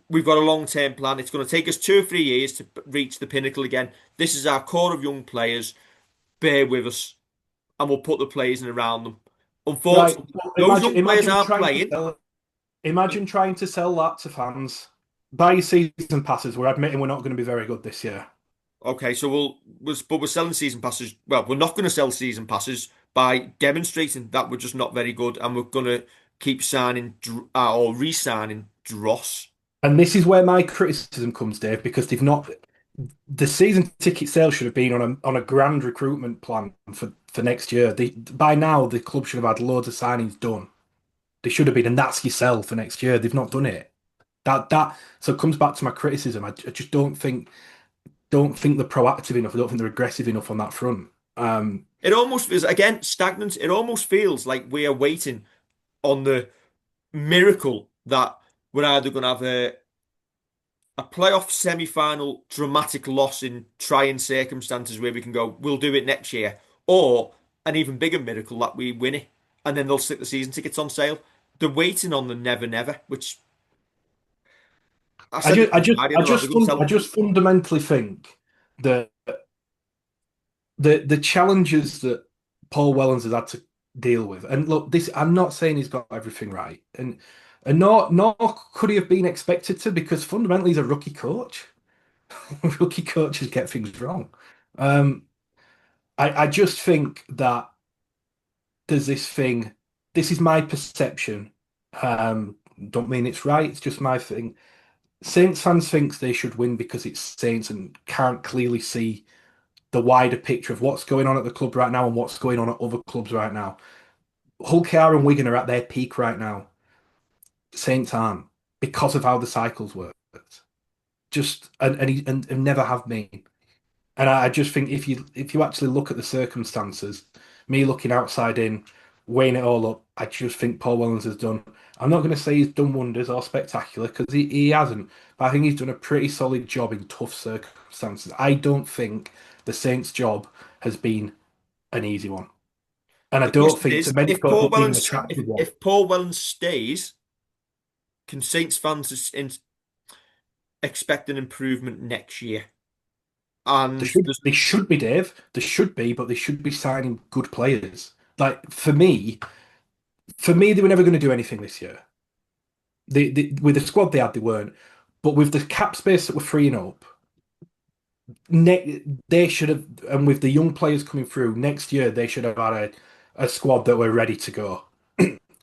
S1: we've got a long-term plan. It's going to take us 2 or 3 years to reach the pinnacle again. This is our core of young players. Bear with us, and we'll put the players in around them.
S2: Right.
S1: Unfortunately,
S2: Well,
S1: those young players
S2: imagine
S1: aren't
S2: trying to
S1: playing.
S2: sell. Imagine trying to sell that to fans. Buy your season passes. We're admitting we're not going to be very good this year.
S1: Okay, so but we're selling season passes. Well, we're not going to sell season passes by demonstrating that we're just not very good, and we're going to keep signing or re-signing Dross.
S2: And this is where my criticism comes, Dave, because they've not. The season ticket sales should have been on a grand recruitment plan for next year. By now, the club should have had loads of signings done. They should have been, and that's your sell for next year. They've not done it. That so it comes back to my criticism. I just don't think they're proactive enough. I don't think they're aggressive enough on that front.
S1: It almost feels again stagnant. It almost feels like we are waiting on the miracle that we're either going to have a playoff semi-final dramatic loss in trying circumstances where we can go, we'll do it next year, or an even bigger miracle that we win it and then they'll stick the season tickets on sale. They're waiting on the never never, which I
S2: I
S1: said this
S2: just, I
S1: on
S2: just,
S1: Friday. I
S2: I
S1: thought
S2: just,
S1: they're going to
S2: fun, I
S1: sell.
S2: just fundamentally think that the challenges that Paul Wellens has had to deal with, and look, this I'm not saying he's got everything right, and nor could he have been expected to, because fundamentally he's a rookie coach. Rookie coaches get things wrong. Um, I just think that there's this thing. This is my perception. Don't mean it's right. It's just my thing. Saints fans think they should win because it's Saints and can't clearly see the wider picture of what's going on at the club right now and what's going on at other clubs right now. Hull KR and Wigan are at their peak right now. Saints aren't because of how the cycles work. Just and never have been. And I just think if you actually look at the circumstances, me looking outside in, weighing it all up, I just think Paul Wellens has done. I'm not going to say he's done wonders or spectacular because he hasn't, but I think he's done a pretty solid job in tough circumstances. I don't think the Saints' job has been an easy one, and I
S1: Yes,
S2: don't
S1: it
S2: think to
S1: is.
S2: many
S1: If
S2: people
S1: Paul
S2: it's been an
S1: Wellens
S2: attractive one.
S1: if Paul Wellens stays, can Saints fans expect an improvement next year?
S2: There
S1: And
S2: should
S1: there's
S2: they should be, Dave. There should be, but they should be signing good players. Like for me, they were never going to do anything this year. With the squad they had, they weren't. But with the cap space that were freeing up, they should have, and with the young players coming through next year, they should have had a squad that were ready to go.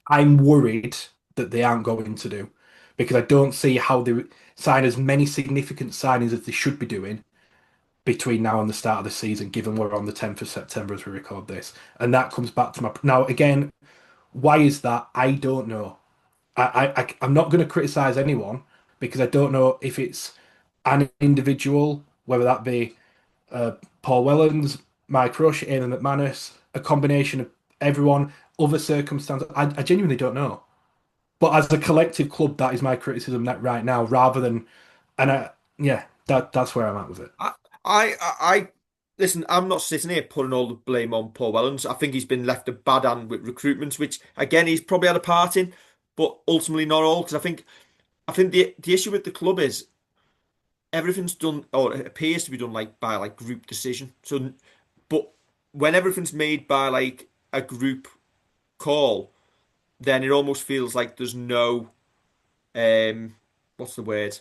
S2: I'm worried that they aren't going to do because I don't see how they sign as many significant signings as they should be doing between now and the start of the season, given we're on the 10th of September as we record this. And that comes back to my. Now, again, why is that? I don't know. I'm not going to criticize anyone because I don't know if it's an individual, whether that be uh, Paul Wellens, Mike Rush, Aidan McManus, a combination of everyone, other circumstances. I genuinely don't know. But as a collective club, that is my criticism that right now, rather than, and yeah, that's where I'm at with it.
S1: I listen. I'm not sitting here putting all the blame on Paul Wellens. I think he's been left a bad hand with recruitment, which again he's probably had a part in, but ultimately not all. Because I think the issue with the club is everything's done, or it appears to be done like by like group decision. So, but when everything's made by like a group call, then it almost feels like there's no what's the word?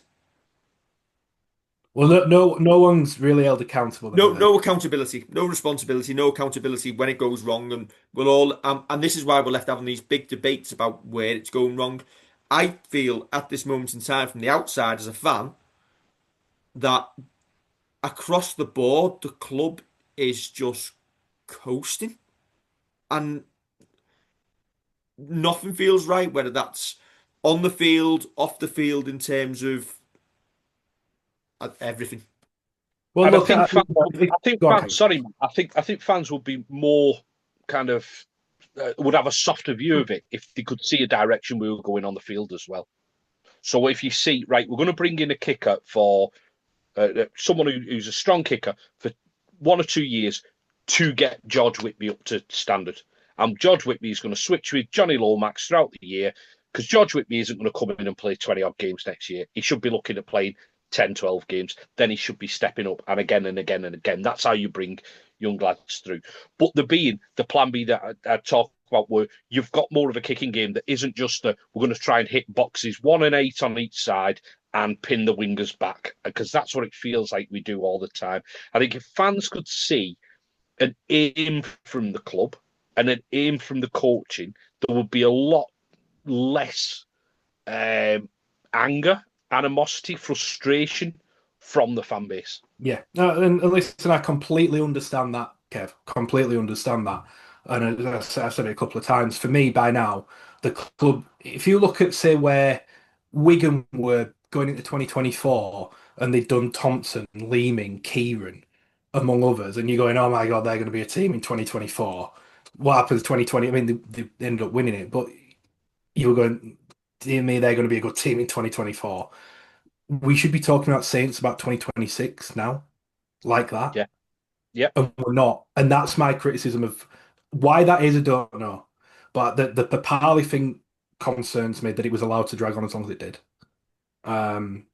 S2: Well, no one's really held accountable then,
S1: No,
S2: are they?
S1: no accountability, no responsibility, no accountability when it goes wrong, and we'll all and this is why we're left having these big debates about where it's going wrong. I feel at this moment in time, from the outside as a fan, that across the board the club is just coasting, and nothing feels right. Whether that's on the field, off the field, in terms of everything.
S2: Well,
S3: And I
S2: look,
S3: think fans, I think
S2: go on,
S3: fans,
S2: Kate.
S3: sorry, man, I think fans would be more kind of would have a softer view of it if they could see a direction we were going on the field as well. So if you see, right, we're going to bring in a kicker for someone who's a strong kicker for 1 or 2 years to get George Whitby up to standard. And George Whitby is going to switch with Johnny Lomax throughout the year because George Whitby isn't going to come in and play 20 odd games next year. He should be looking at playing 10, 12 games. Then he should be stepping up and again and again and again. That's how you bring young lads through. But the plan B that I talked about, where you've got more of a kicking game that isn't just we're going to try and hit boxes 1 and 8 on each side and pin the wingers back because that's what it feels like we do all the time. I think if fans could see an aim from the club and an aim from the coaching, there would be a lot less anger, animosity, frustration from the fan base.
S2: Yeah, no, and listen, I completely understand that, Kev. Completely understand that. And as I've said it a couple of times, for me, by now, the club, if you look at, say, where Wigan were going into 2024 and they'd done Thompson, Leeming, Kieran, among others, and you're going, oh my God, they're going to be a team in 2024. What happens 2020? I mean, they ended up winning it, but you were going, dear me, they're going to be a good team in 2024. We should be talking about Saints about 2026 now, like that,
S3: Yeah, yeah.
S2: and we're not. And that's my criticism of why that is. I don't know, but the Parley thing concerns me that it was allowed to drag on as long as it did. Um,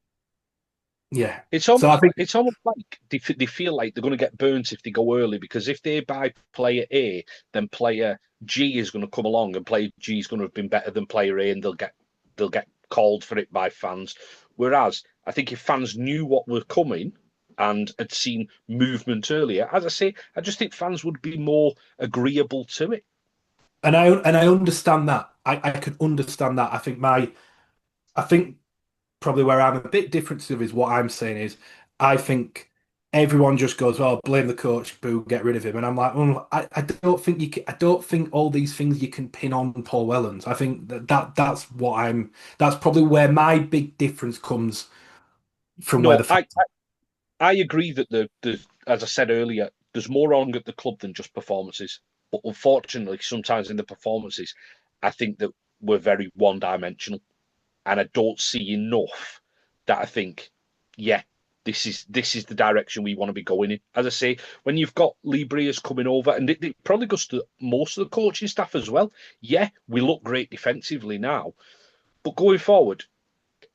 S2: yeah.
S3: It's
S2: So I
S3: almost
S2: think,
S3: it's almost like they feel like they're going to get burnt if they go early because if they buy player A, then player G is going to come along and player G is going to have been better than player A, and they'll get called for it by fans. Whereas I think if fans knew what were coming and had seen movement earlier, as I say, I just think fans would be more agreeable to it.
S2: And I understand that. I could understand that. I think probably where I'm a bit different to is what I'm saying is I think everyone just goes, well, blame the coach, boo, get rid of him. And I'm like, well, I don't think I don't think all these things you can pin on Paul Wellens. I think that's what that's probably where my big difference comes from where
S3: No,
S2: the fans.
S3: I agree that the as I said earlier, there's more wrong at the club than just performances. But unfortunately, sometimes in the performances, I think that we're very one-dimensional, and I don't see enough that I think, yeah, this is the direction we want to be going in. As I say, when you've got Lee Breers coming over, and it probably goes to most of the coaching staff as well. Yeah, we look great defensively now, but going forward,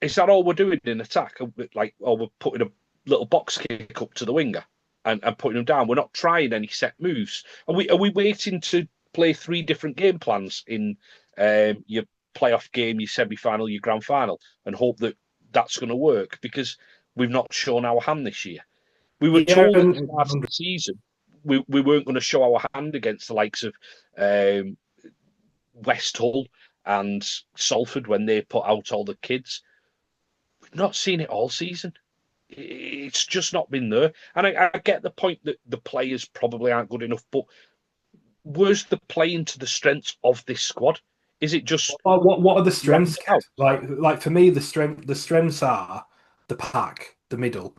S3: is that all we're doing in attack? Like, or we're putting a little box kick up to the winger and putting them down. We're not trying any set moves. Are we waiting to play three different game plans in your playoff game, your semi final, your grand final, and hope that that's going to work? Because we've not shown our hand this year. We were
S2: Yeah,
S3: told at the start of the season we weren't going to show our hand against the likes of um, West Hull and Salford when they put out all the kids. We've not seen it all season. It's just not been there. And I get the point that the players probably aren't good enough, but where's the playing to the strengths of this squad? Is it just
S2: what are the
S3: round
S2: strengths,
S3: out?
S2: Kev? Like for me, the strengths are the pack, the middle,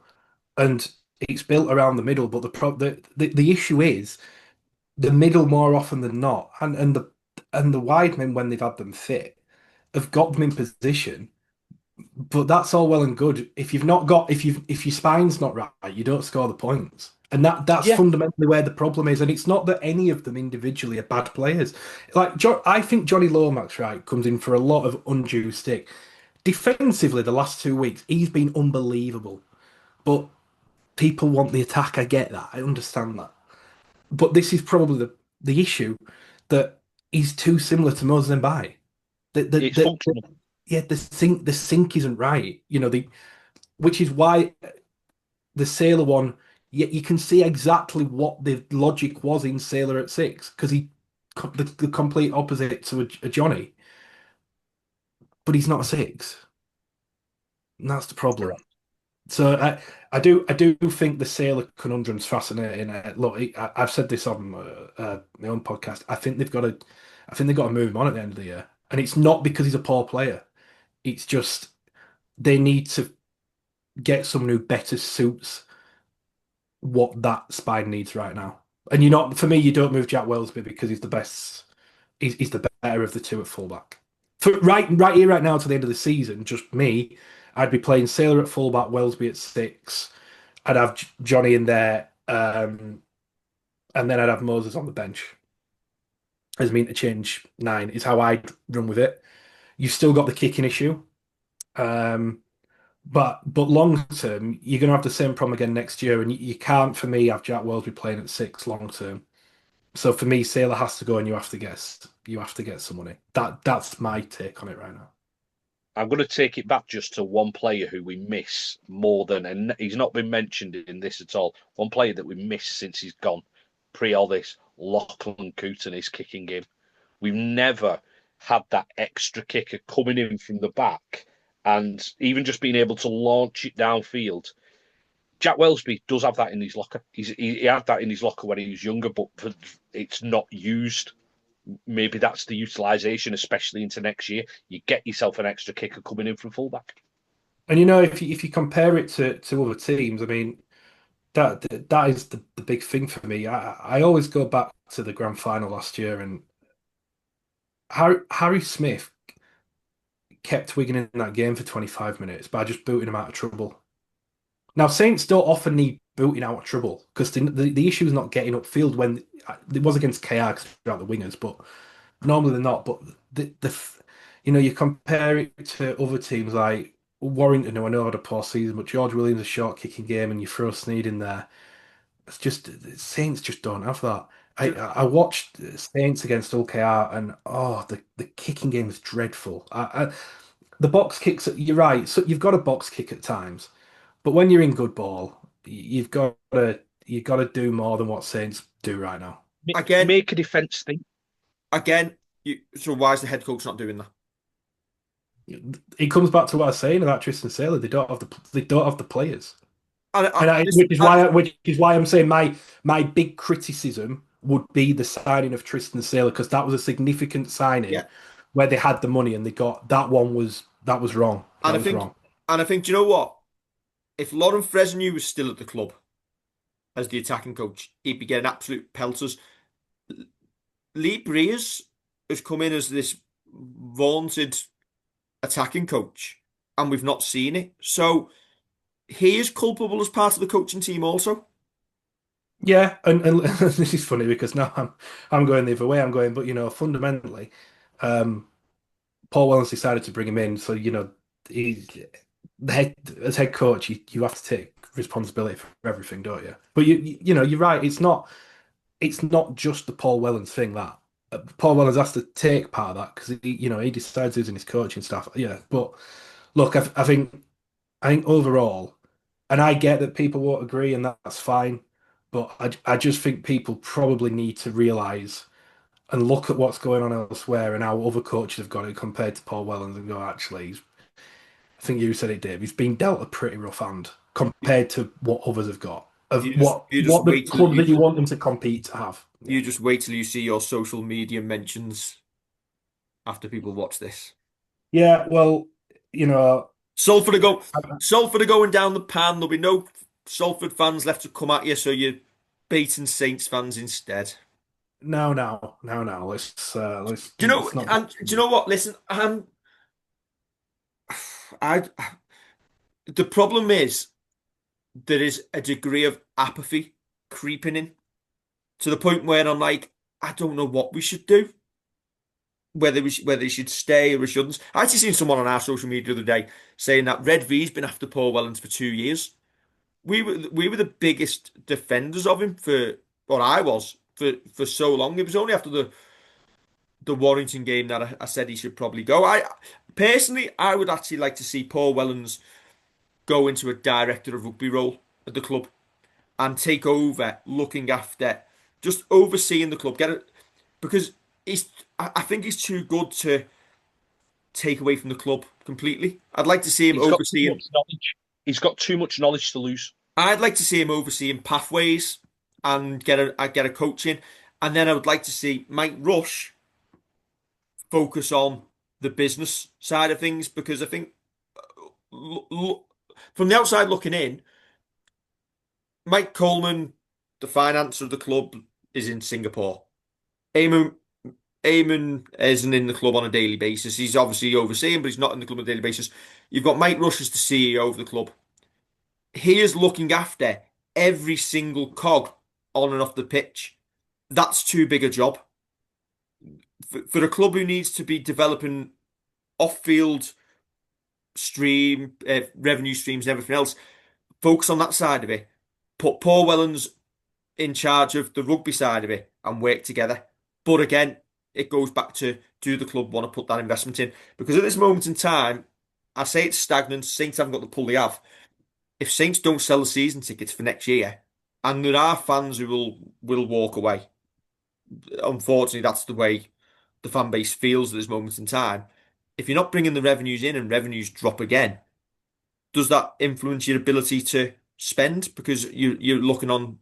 S2: and it's built around the middle. But the issue is the middle more often than not, and the wide men when they've had them fit have got them in position. But that's all well and good. If you've not got if your spine's not right, you don't score the points. And that's
S3: Yeah,
S2: fundamentally where the problem is. And it's not that any of them individually are bad players. I think Johnny Lomax, right, comes in for a lot of undue stick. Defensively, the last 2 weeks, he's been unbelievable. But people want the attack. I get that. I understand that. But this is probably the issue that he's too similar to Moses Mbaye.
S3: it's functional.
S2: Yeah, the sync isn't right. Which is why the Sailor one, you can see exactly what the logic was in Sailor at six because the complete opposite to a Johnny, but he's not a six, and that's the problem.
S3: Correct.
S2: So I do think the Sailor conundrum's fascinating. Look, I've said this on my own podcast. I think they've got to move him on at the end of the year, and it's not because he's a poor player. It's just they need to get someone who better suits what that spine needs right now. And for me, you don't move Jack Wellsby because he's the best. He's the better of the two at fullback. For right here, right now, to the end of the season, just me, I'd be playing Sailor at fullback, Wellsby at six. I'd have Johnny in there, and then I'd have Moses on the bench as me to change nine. Is how I'd run with it. You've still got the kicking issue. Um, but long term, you're going to have the same problem again next year, and you can't, for me, have Jack Wellsby playing at six long term. So for me, Sailor has to go, and you have to get someone in. That's my take on it right now.
S3: I'm going to take it back just to one player who we miss more than, and he's not been mentioned in this at all. One player that we miss since he's gone, pre all this, Lachlan Coote and his kicking game. We've never had that extra kicker coming in from the back and even just being able to launch it downfield. Jack Wellsby does have that in his locker. He had that in his locker when he was younger, but it's not used. Maybe that's the utilisation, especially into next year. You get yourself an extra kicker coming in from fullback.
S2: And if you compare it to other teams, I mean that is the big thing for me. I always go back to the grand final last year, and Harry Smith kept Wigan in that game for 25 minutes by just booting him out of trouble. Now, Saints don't often need booting out of trouble because the issue is not getting upfield when it was against KR because they're out the wingers, but normally they're not. But you compare it to other teams like Warrington, who I know had a poor season, but George Williams a short kicking game, and you throw Sneed in there. It's just Saints just don't have that. I watched Saints against OKR, and the kicking game is dreadful. the box kicks. You're right. So you've got a box kick at times, but when you're in good ball, you've got to do more than what Saints do right now.
S1: Again,
S3: Make a defence thing.
S1: again, so why is the head coach not doing that?
S2: It comes back to what I was saying about Tristan Sailor. They don't have the players,
S1: Listen,
S2: which is why I'm saying my big criticism would be the signing of Tristan Sailor because that was a significant signing
S1: yeah,
S2: where they had the money and they got that was wrong.
S1: and
S2: That
S1: I
S2: was
S1: think,
S2: wrong.
S1: do you know what? If Lauren Fresneau was still at the club as the attacking coach, he'd be getting absolute pelters. Lee Breers has come in as this vaunted attacking coach, and we've not seen it. So he is culpable as part of the coaching team also.
S2: Yeah, and this is funny because now I'm going the other way. I'm going, but fundamentally, um, Paul Wellens decided to bring him in, so he the head as head coach, you have to take responsibility for everything, don't you? But you're right. It's not just the Paul Wellens thing that Paul Wellens has to take part of that because he decides who's in his coaching staff. Yeah, but look, I think overall, and I get that people won't agree, and that's fine. But I just think people probably need to realise and look at what's going on elsewhere and how other coaches have got it compared to Paul Wellens and go, actually, I think you said it, Dave. He's been dealt a pretty rough hand compared to what others have got, of
S1: You just
S2: what the
S1: wait till
S2: club that you want them to compete to have. Yeah.
S1: you just wait till you see your social media mentions after people watch this.
S2: Yeah, well, you know,
S1: Salford are go Salford are going down the pan. There'll be no Salford fans left to come at you, so you're baiting Saints fans instead.
S2: now.
S1: Do you know?
S2: Let's not get.
S1: And do you know what? Listen, I the problem is there is a degree of apathy creeping in to the point where I'm like, I don't know what we should do. Whether he should stay or he shouldn't. I actually seen someone on our social media the other day saying that Redvee's been after Paul Wellens for 2 years. We were the biggest defenders of him or I was for so long. It was only after the Warrington game that I said he should probably go. I personally I would actually like to see Paul Wellens go into a director of rugby role at the club and take over looking after just overseeing the club. Get it because I think he's too good to take away from the club completely. I'd like to see him
S3: He's got too
S1: overseeing.
S3: much knowledge. He's got too much knowledge to lose.
S1: I'd like to see him overseeing pathways and get a coaching, and then I would like to see Mike Rush focus on the business side of things because I think from the outside looking in, Mike Coleman, the finance of the club, is in Singapore. Eamon Eamon isn't in the club on a daily basis. He's obviously overseeing, but he's not in the club on a daily basis. You've got Mike Rush as the CEO of the club. He is looking after every single cog on and off the pitch. That's too big a job for a club who needs to be developing off-field revenue streams and everything else. Focus on that side of it. Put Paul Wellens in charge of the rugby side of it and work together. But again, it goes back to do the club want to put that investment in? Because at this moment in time, I say it's stagnant. Saints haven't got the pull they have. If Saints don't sell the season tickets for next year, and there are fans who will walk away, unfortunately, that's the way the fan base feels at this moment in time. If you're not bringing the revenues in and revenues drop again, does that influence your ability to spend because you're looking on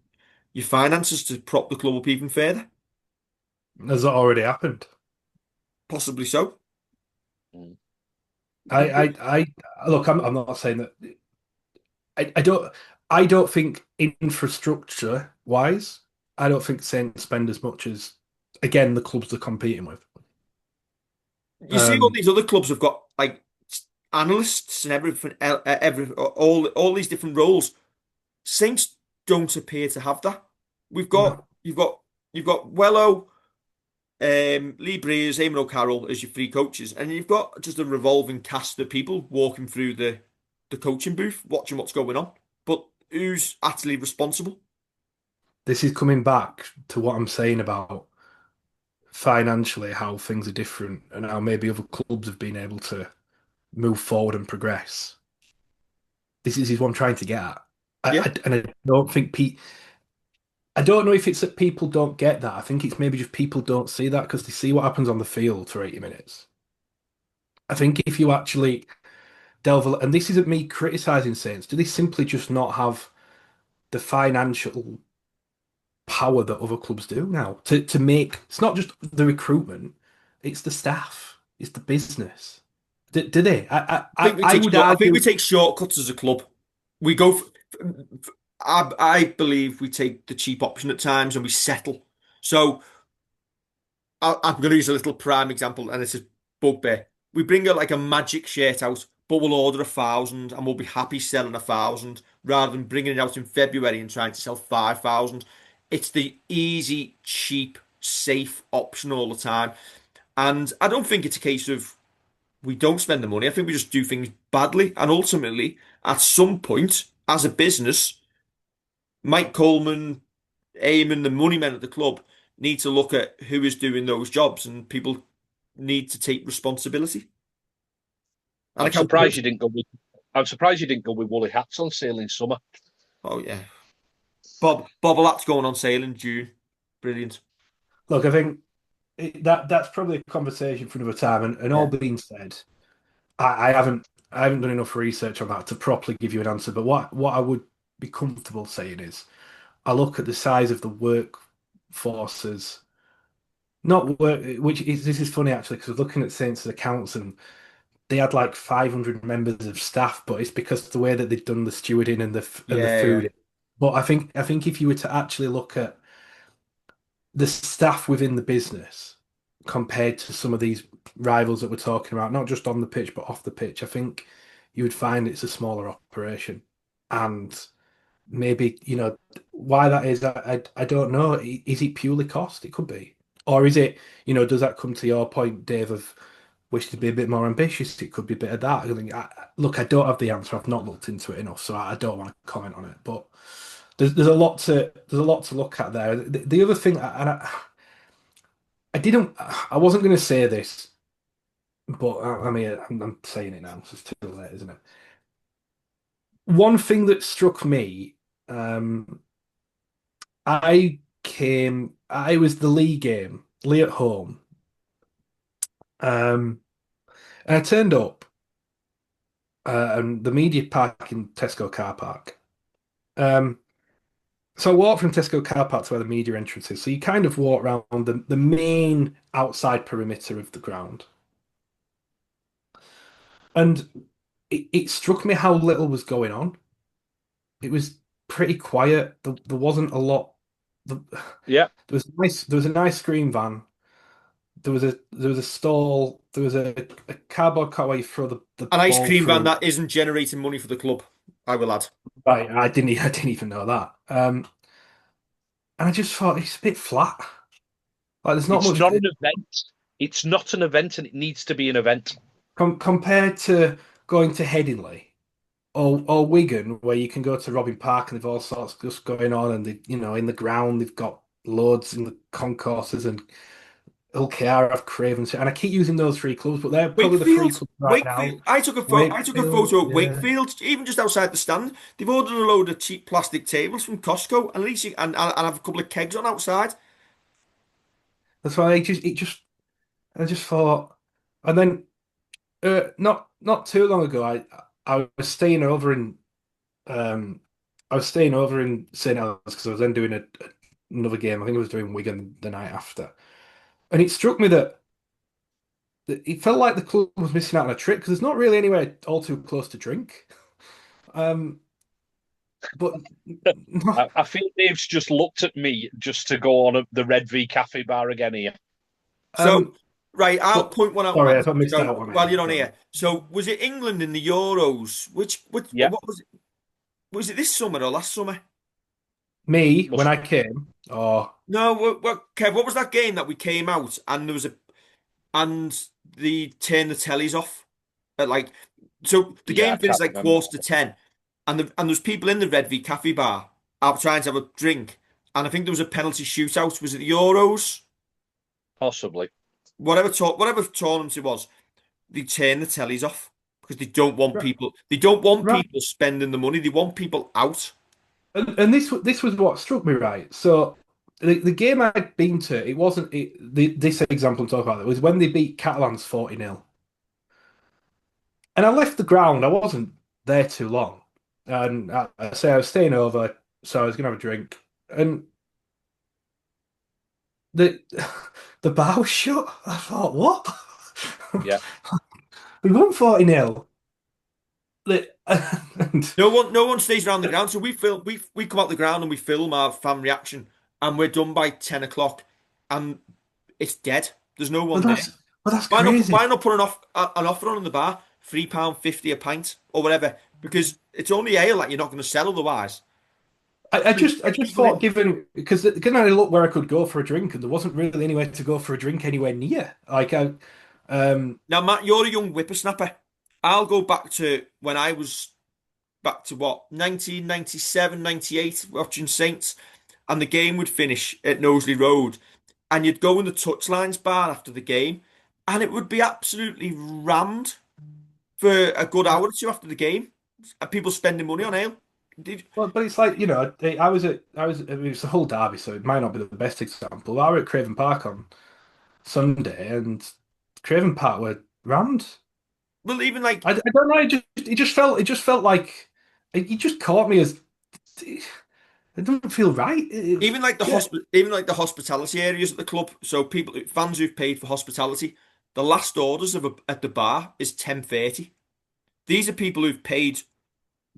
S1: your finances to prop the club up even further?
S2: Has that already happened?
S1: Possibly so.
S3: Mm.
S2: Look. I'm not saying that. I don't. I don't think infrastructure wise, I don't think Saints spend as much as again the clubs they're competing with.
S1: You see, all
S2: Um,
S1: these other clubs have got like analysts and everything, all these different roles. Saints don't appear to have that. We've got
S2: no.
S1: you've got Wello, Lee Breers, Eamon O'Carroll as your three coaches, and you've got just a revolving cast of people walking through the coaching booth, watching what's going on. But who's actually responsible?
S2: This is coming back to what I'm saying about financially how things are different and how maybe other clubs have been able to move forward and progress. This is what I'm trying to get at.
S1: Yeah,
S2: And I don't think I don't know if it's that people don't get that. I think it's maybe just people don't see that because they see what happens on the field for 80 minutes. I think if you actually and this isn't me criticizing Saints, do they simply just not have the financial power that other clubs do now to make it's not just the recruitment, it's the staff, it's the business. Do they? I would
S1: I think we
S2: argue,
S1: take shortcuts as a club. We go. I believe we take the cheap option at times and we settle. So I'm going to use a little prime example, and this is bugbear. We bring like a magic shirt out, but we'll order 1,000, and we'll be happy selling 1,000 rather than bringing it out in February and trying to sell 5,000. It's the easy, cheap, safe option all the time, and I don't think it's a case of we don't spend the money. I think we just do things badly, and ultimately, at some point, as a business, Mike Coleman, Eamon, the money men at the club need to look at who is doing those jobs, and people need to take responsibility and
S3: I'm surprised
S1: accountability.
S3: you didn't go with. I'm surprised you didn't go with woolly hats on sale in summer.
S1: Oh yeah, Bobble going on sale in June. Brilliant.
S2: look, I think that's probably a conversation for another time. And all
S1: Yeah,
S2: being said, I haven't done enough research on that to properly give you an answer. But what I would be comfortable saying is I look at the size of the workforces, not work, which is this is funny actually because I was looking at Saints' accounts and they had like 500 members of staff, but it's because of the way that they've done the stewarding and the
S1: yeah, yeah.
S2: food. But I think if you were to actually look at the staff within the business compared to some of these rivals that we're talking about, not just on the pitch but off the pitch, I think you would find it's a smaller operation. And maybe, why that is, I don't know. Is it purely cost? It could be. Or is it, does that come to your point, Dave, of wish to be a bit more ambitious? It could be a bit of that. Look, I don't have the answer. I've not looked into it enough, so I don't want to comment on it. But there's a lot to look at there. The other thing, and I wasn't going to say this, but I mean, I'm saying it now. So it's too late, isn't it? One thing that struck me, um, I was the Lee game, Lee at home, and I turned up, and the media park in Tesco car park. Um, so I walked from Tesco car park to where the media entrance is. So you kind of walk around the main outside perimeter of the ground. And it struck me how little was going on. It was pretty quiet. There wasn't a lot. There
S3: Yeah,
S2: was a nice screen van. There was a stall. There was a cardboard cart where you throw the
S1: An ice
S2: ball
S1: cream van
S2: through.
S1: that isn't generating money for the club, I will add.
S2: Right, I didn't even know that. And I just thought it's a bit flat. Like there's not
S3: it's
S2: much
S3: not an event. It's not an event, and it needs to be an event.
S2: compared to going to Headingley or Wigan, where you can go to Robin Park and they've all sorts just going on, and in the ground they've got loads in the concourses and LKR have Craven, and I keep using those three clubs, but they're probably the three
S1: Wakefield,
S2: clubs right now.
S1: Wakefield. I took a
S2: Wakefield,
S1: photo of
S2: yeah.
S1: Wakefield, even just outside the stand. They've ordered a load of cheap plastic tables from Costco, and at least and have a couple of kegs on outside.
S2: That's why I just thought, and then not too long ago, I was staying over in um I was staying over in St. Helens because I was then doing another game. I think I was doing Wigan the night after, and it struck me that it felt like the club was missing out on a trick because there's not really anywhere all too close to drink. Um, but
S3: I feel Dave's just looked at me just to go on the Redvee cafe bar again here.
S1: So,
S2: um,
S1: right, I'll
S2: but
S1: point one out,
S2: sorry,
S1: Matt.
S2: if I missed
S1: So
S2: out on
S1: while
S2: it.
S1: you're on
S2: Sorry.
S1: here, so was it England in the Euros? Which
S3: Yeah,
S1: what was it? Was it this summer or last summer?
S2: Me when
S3: must
S2: I came, oh
S1: No, Kev, what was that game that we came out and and they turned the tellies off at like the
S3: yeah, I
S1: game finished
S3: can't
S1: like
S3: remember.
S1: 10:15, and there's people in the Redvee Cafe bar out trying to have a drink, and I think there was a penalty shootout. Was it the Euros?
S3: Possibly.
S1: Whatever tournament it was, they turned the tellies off. because they don't want
S2: Right.
S1: people. They don't want
S2: Right.
S1: people spending the money. They want people out.
S2: And this was what struck me, right? So the game I'd been to, it wasn't this example I'm talking about. It was when they beat Catalans 40-0. And I left the ground. I wasn't there too long. And I say I was staying over, so I was gonna have a drink. And the the bar was shut. I thought, what?
S3: Yeah.
S2: We won 40-0. And
S1: No one stays around the ground. So we come out the ground and we film our fan reaction, and we're done by 10 o'clock, and it's dead. There's no
S2: but
S1: one there.
S2: that's
S1: Why not?
S2: crazy.
S1: Why not put an offer on in the bar, £3.50 a pint or whatever? Because it's only ale that you're not going to sell otherwise.
S2: I
S1: Get
S2: just
S1: people
S2: thought
S1: in.
S2: given because I looked where I could go for a drink and there wasn't really anywhere to go for a drink anywhere near.
S1: Now, Matt, you're a young whippersnapper. I'll go back to when I was back to what, 1997, 98, watching Saints, and the game would finish at Knowsley Road, and you'd go in the touchlines bar after the game, and it would be absolutely rammed for a good hour or two after the game, and people spending money on ale. Did-
S2: but it's like I mean, it's the whole derby, so it might not be the best example. I were at Craven Park on Sunday, and Craven Park were rammed.
S1: Well, even like
S2: I don't know. It just felt like it just caught me as it doesn't feel right.
S1: even like the
S2: Yeah.
S1: hospitality areas at the club. So people, fans who've paid for hospitality, the last orders at the bar is 10:30. These are people who've paid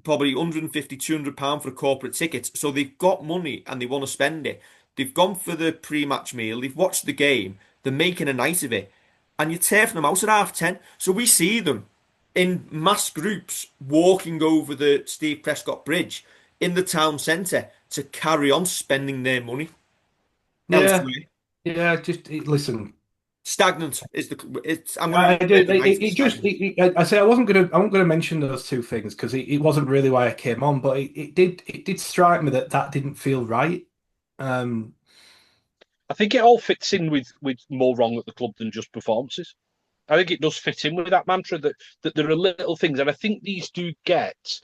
S1: probably 150, £200 for a corporate ticket. So they've got money and they want to spend it. They've gone for the pre-match meal. They've watched the game. They're making a night of it. And you're turfing them out at 10:30. So we see them in mass groups walking over the Steve Prescott Bridge in the town centre to carry on spending their money
S2: Yeah,
S1: elsewhere.
S2: yeah. Listen.
S1: Stagnant is the. It's. I'm going
S2: I
S1: to use the word
S2: did.
S1: tonight. It's stagnant.
S2: I say I wasn't gonna mention those two things because it wasn't really why I came on, but it did strike me that that didn't feel right. Um,
S3: I think it all fits in with more wrong at the club than just performances. I think it does fit in with that mantra that there are little things, and I think these do get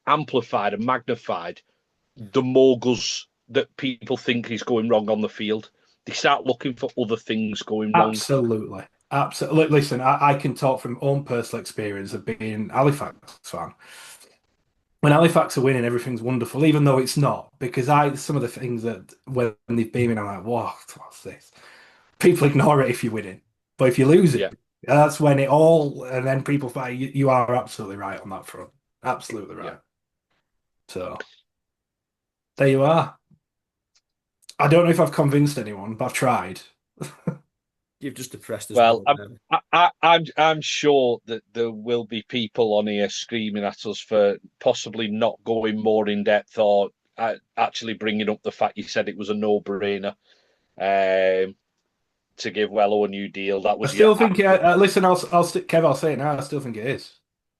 S3: amplified and magnified the more goes that people think is going wrong on the field. They start looking for other things going wrong.
S2: Absolutely, absolutely. Listen, I can talk from own personal experience of being an Halifax fan. When Halifax are winning, everything's wonderful, even though it's not, because some of the things that when they've been in, I'm like, what's this? People ignore it if you're winning, but if you lose
S3: Yeah,
S2: it, that's when it all, and then people fight. You are absolutely right on that front. Absolutely
S3: yeah.
S2: right. So there you are. I don't know if I've convinced anyone, but I've tried.
S1: You've just depressed us
S3: Well,
S1: more than
S3: I'm sure that there will be people on here screaming at us for possibly not going more in depth or actually bringing up the fact you said it was a no-brainer um, to give Wello a new deal. That
S2: I
S3: was your
S2: still think. Listen, I'll stick. Kev, I'll say it now. I still think it is.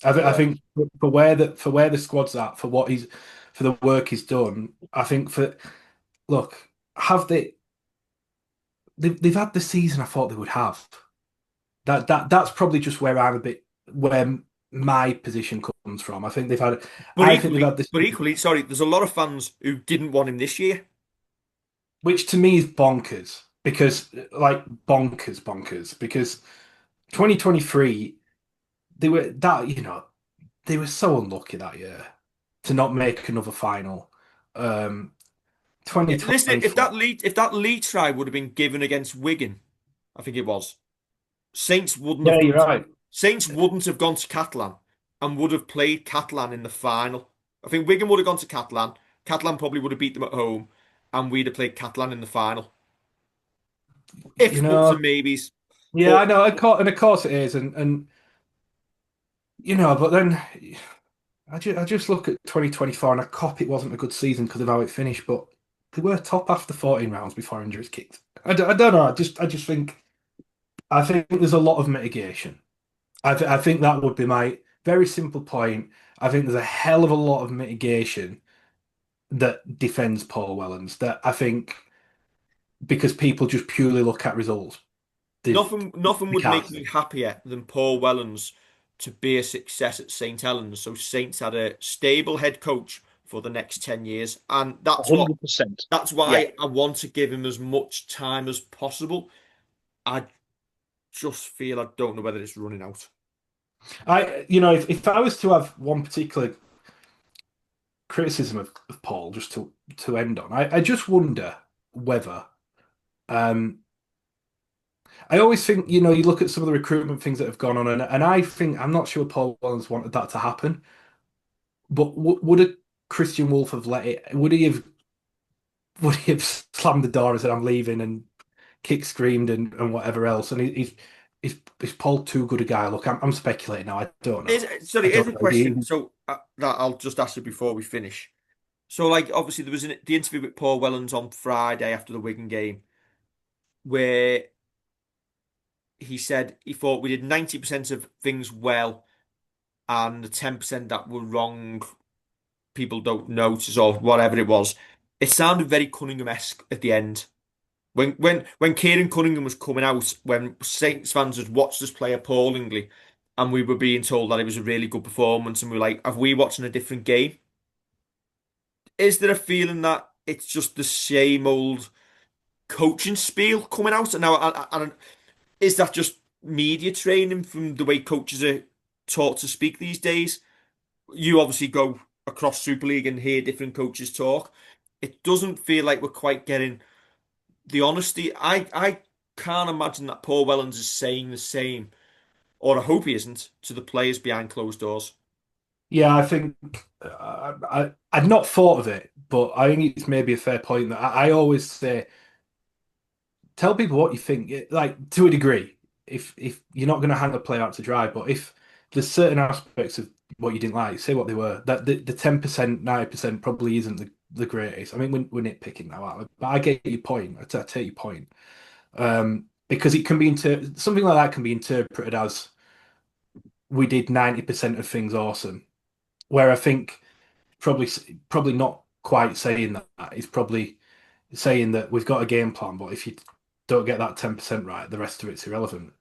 S2: I
S3: yeah.
S2: think for where the squad's at, for what he's for the work he's done. I think for look, have they've had the season I thought they would have. That's probably just where I'm a bit where my position comes from. I think they've had.
S1: But
S2: I think they've
S1: equally,
S2: had this,
S1: but equally, sorry, there's a lot of fans who didn't want him this year.
S2: which to me is bonkers because like bonkers because 2023 they were that they were so unlucky that year to not make another final. Um,
S1: Listen,
S2: 2024.
S1: if that lead try would have been given against Wigan, I think it was, Saints wouldn't
S2: Yeah,
S1: have
S2: you're
S1: gone
S2: right.
S1: Saints wouldn't have gone to Catalan and would have played Catalan in the final. I think Wigan would have gone to Catalan. Catalan probably would have beat them at home, and we'd have played Catalan in the final.
S2: You
S1: Ifs, buts, and
S2: know,
S1: maybes.
S2: yeah,
S1: But
S2: I know. And of course it is, and but then I just look at 2024 and I cop it wasn't a good season because of how it finished, but they were top after 14 rounds before injuries kicked. I don't know. I just think there's a lot of mitigation. I think that would be my very simple point. I think there's a hell of a lot of mitigation that defends Paul Wellens. That I think because people just purely look at results, they
S1: nothing
S2: they
S1: would
S2: can't
S1: make
S2: see.
S1: me happier than Paul Wellens to be a success at St Helens. So Saints had a stable head coach for the next 10 years. And
S3: 100%.
S1: that's
S3: Yeah.
S1: why I want to give him as much time as possible. I just feel I don't know whether it's running out.
S2: If I was to have one particular criticism of Paul, just to end on, I just wonder whether um, I always think, you look at some of the recruitment things that have gone on, and I think I'm not sure Paul Wellens wanted that to happen, but would a Christian Wolf have let it? Would he have slammed the door and said, "I'm leaving," and kick screamed and whatever else? And is Paul too good a guy? Look, I'm speculating now. I don't know. I
S1: Here's
S2: don't
S1: a
S2: know.
S1: question. So that I'll just ask you before we finish. So, like, obviously, there was the interview with Paul Wellens on Friday after the Wigan game, where he said he thought we did 90% of things well, and the 10% that were wrong, people don't notice or whatever it was. It sounded very Cunningham-esque at the end. When Kieran Cunningham was coming out, when Saints fans had watched us play appallingly, and we were being told that it was a really good performance, and we were like, "Have we watching a different game?" Is there a feeling that it's just the same old coaching spiel coming out? And now, is that just media training from the way coaches are taught to speak these days? You obviously go across Super League and hear different coaches talk. It doesn't feel like we're quite getting the honesty. I can't imagine that Paul Wellens is saying the same, or I hope he isn't, to the players behind closed doors.
S2: Yeah, I think I'd not thought of it, but I think it's maybe a fair point that I always say, tell people what you think, like to a degree. If you're not going to hang a player out to dry, but if there's certain aspects of what you didn't like, say what they were. That the 10%, 90% probably isn't the greatest. I mean, we're nitpicking now, but I get your point. I take your point. Because it can be something like that can be interpreted as we did 90% of things awesome. Where I think probably probably not quite saying that. It's probably saying that we've got a game plan, but if you don't get that 10% right, the rest of it's irrelevant.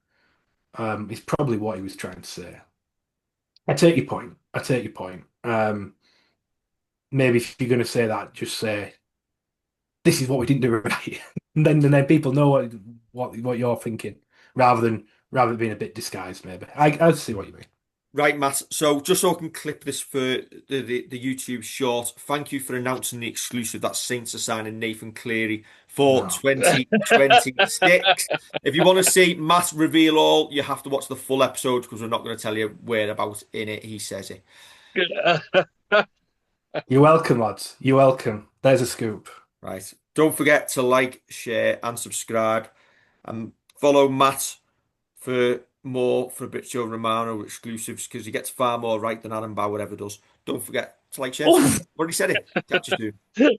S2: Is probably what he was trying to say. I take your point. I take your point. Maybe if you're going to say that, just say this is what we didn't do right, and then people know what you're thinking, rather than being a bit disguised. Maybe I see what you mean.
S1: Right, Matt. So just so I can clip this for the YouTube short, thank you for announcing the exclusive that Saints are signing Nathan Cleary for
S2: No.
S1: 2026. If you want to see Matt reveal all, you have to watch the full episode because we're not going to tell you whereabouts in it he says it.
S2: You're welcome, lads. You're welcome. There's a scoop.
S1: Right. Don't forget to like, share, and subscribe, and follow Matt for more Fabrizio Romano exclusives because he gets far more right than Adam Bauer ever does. Don't forget to like, share, and
S2: Oh,
S1: subscribe. Already said it. Catch you soon.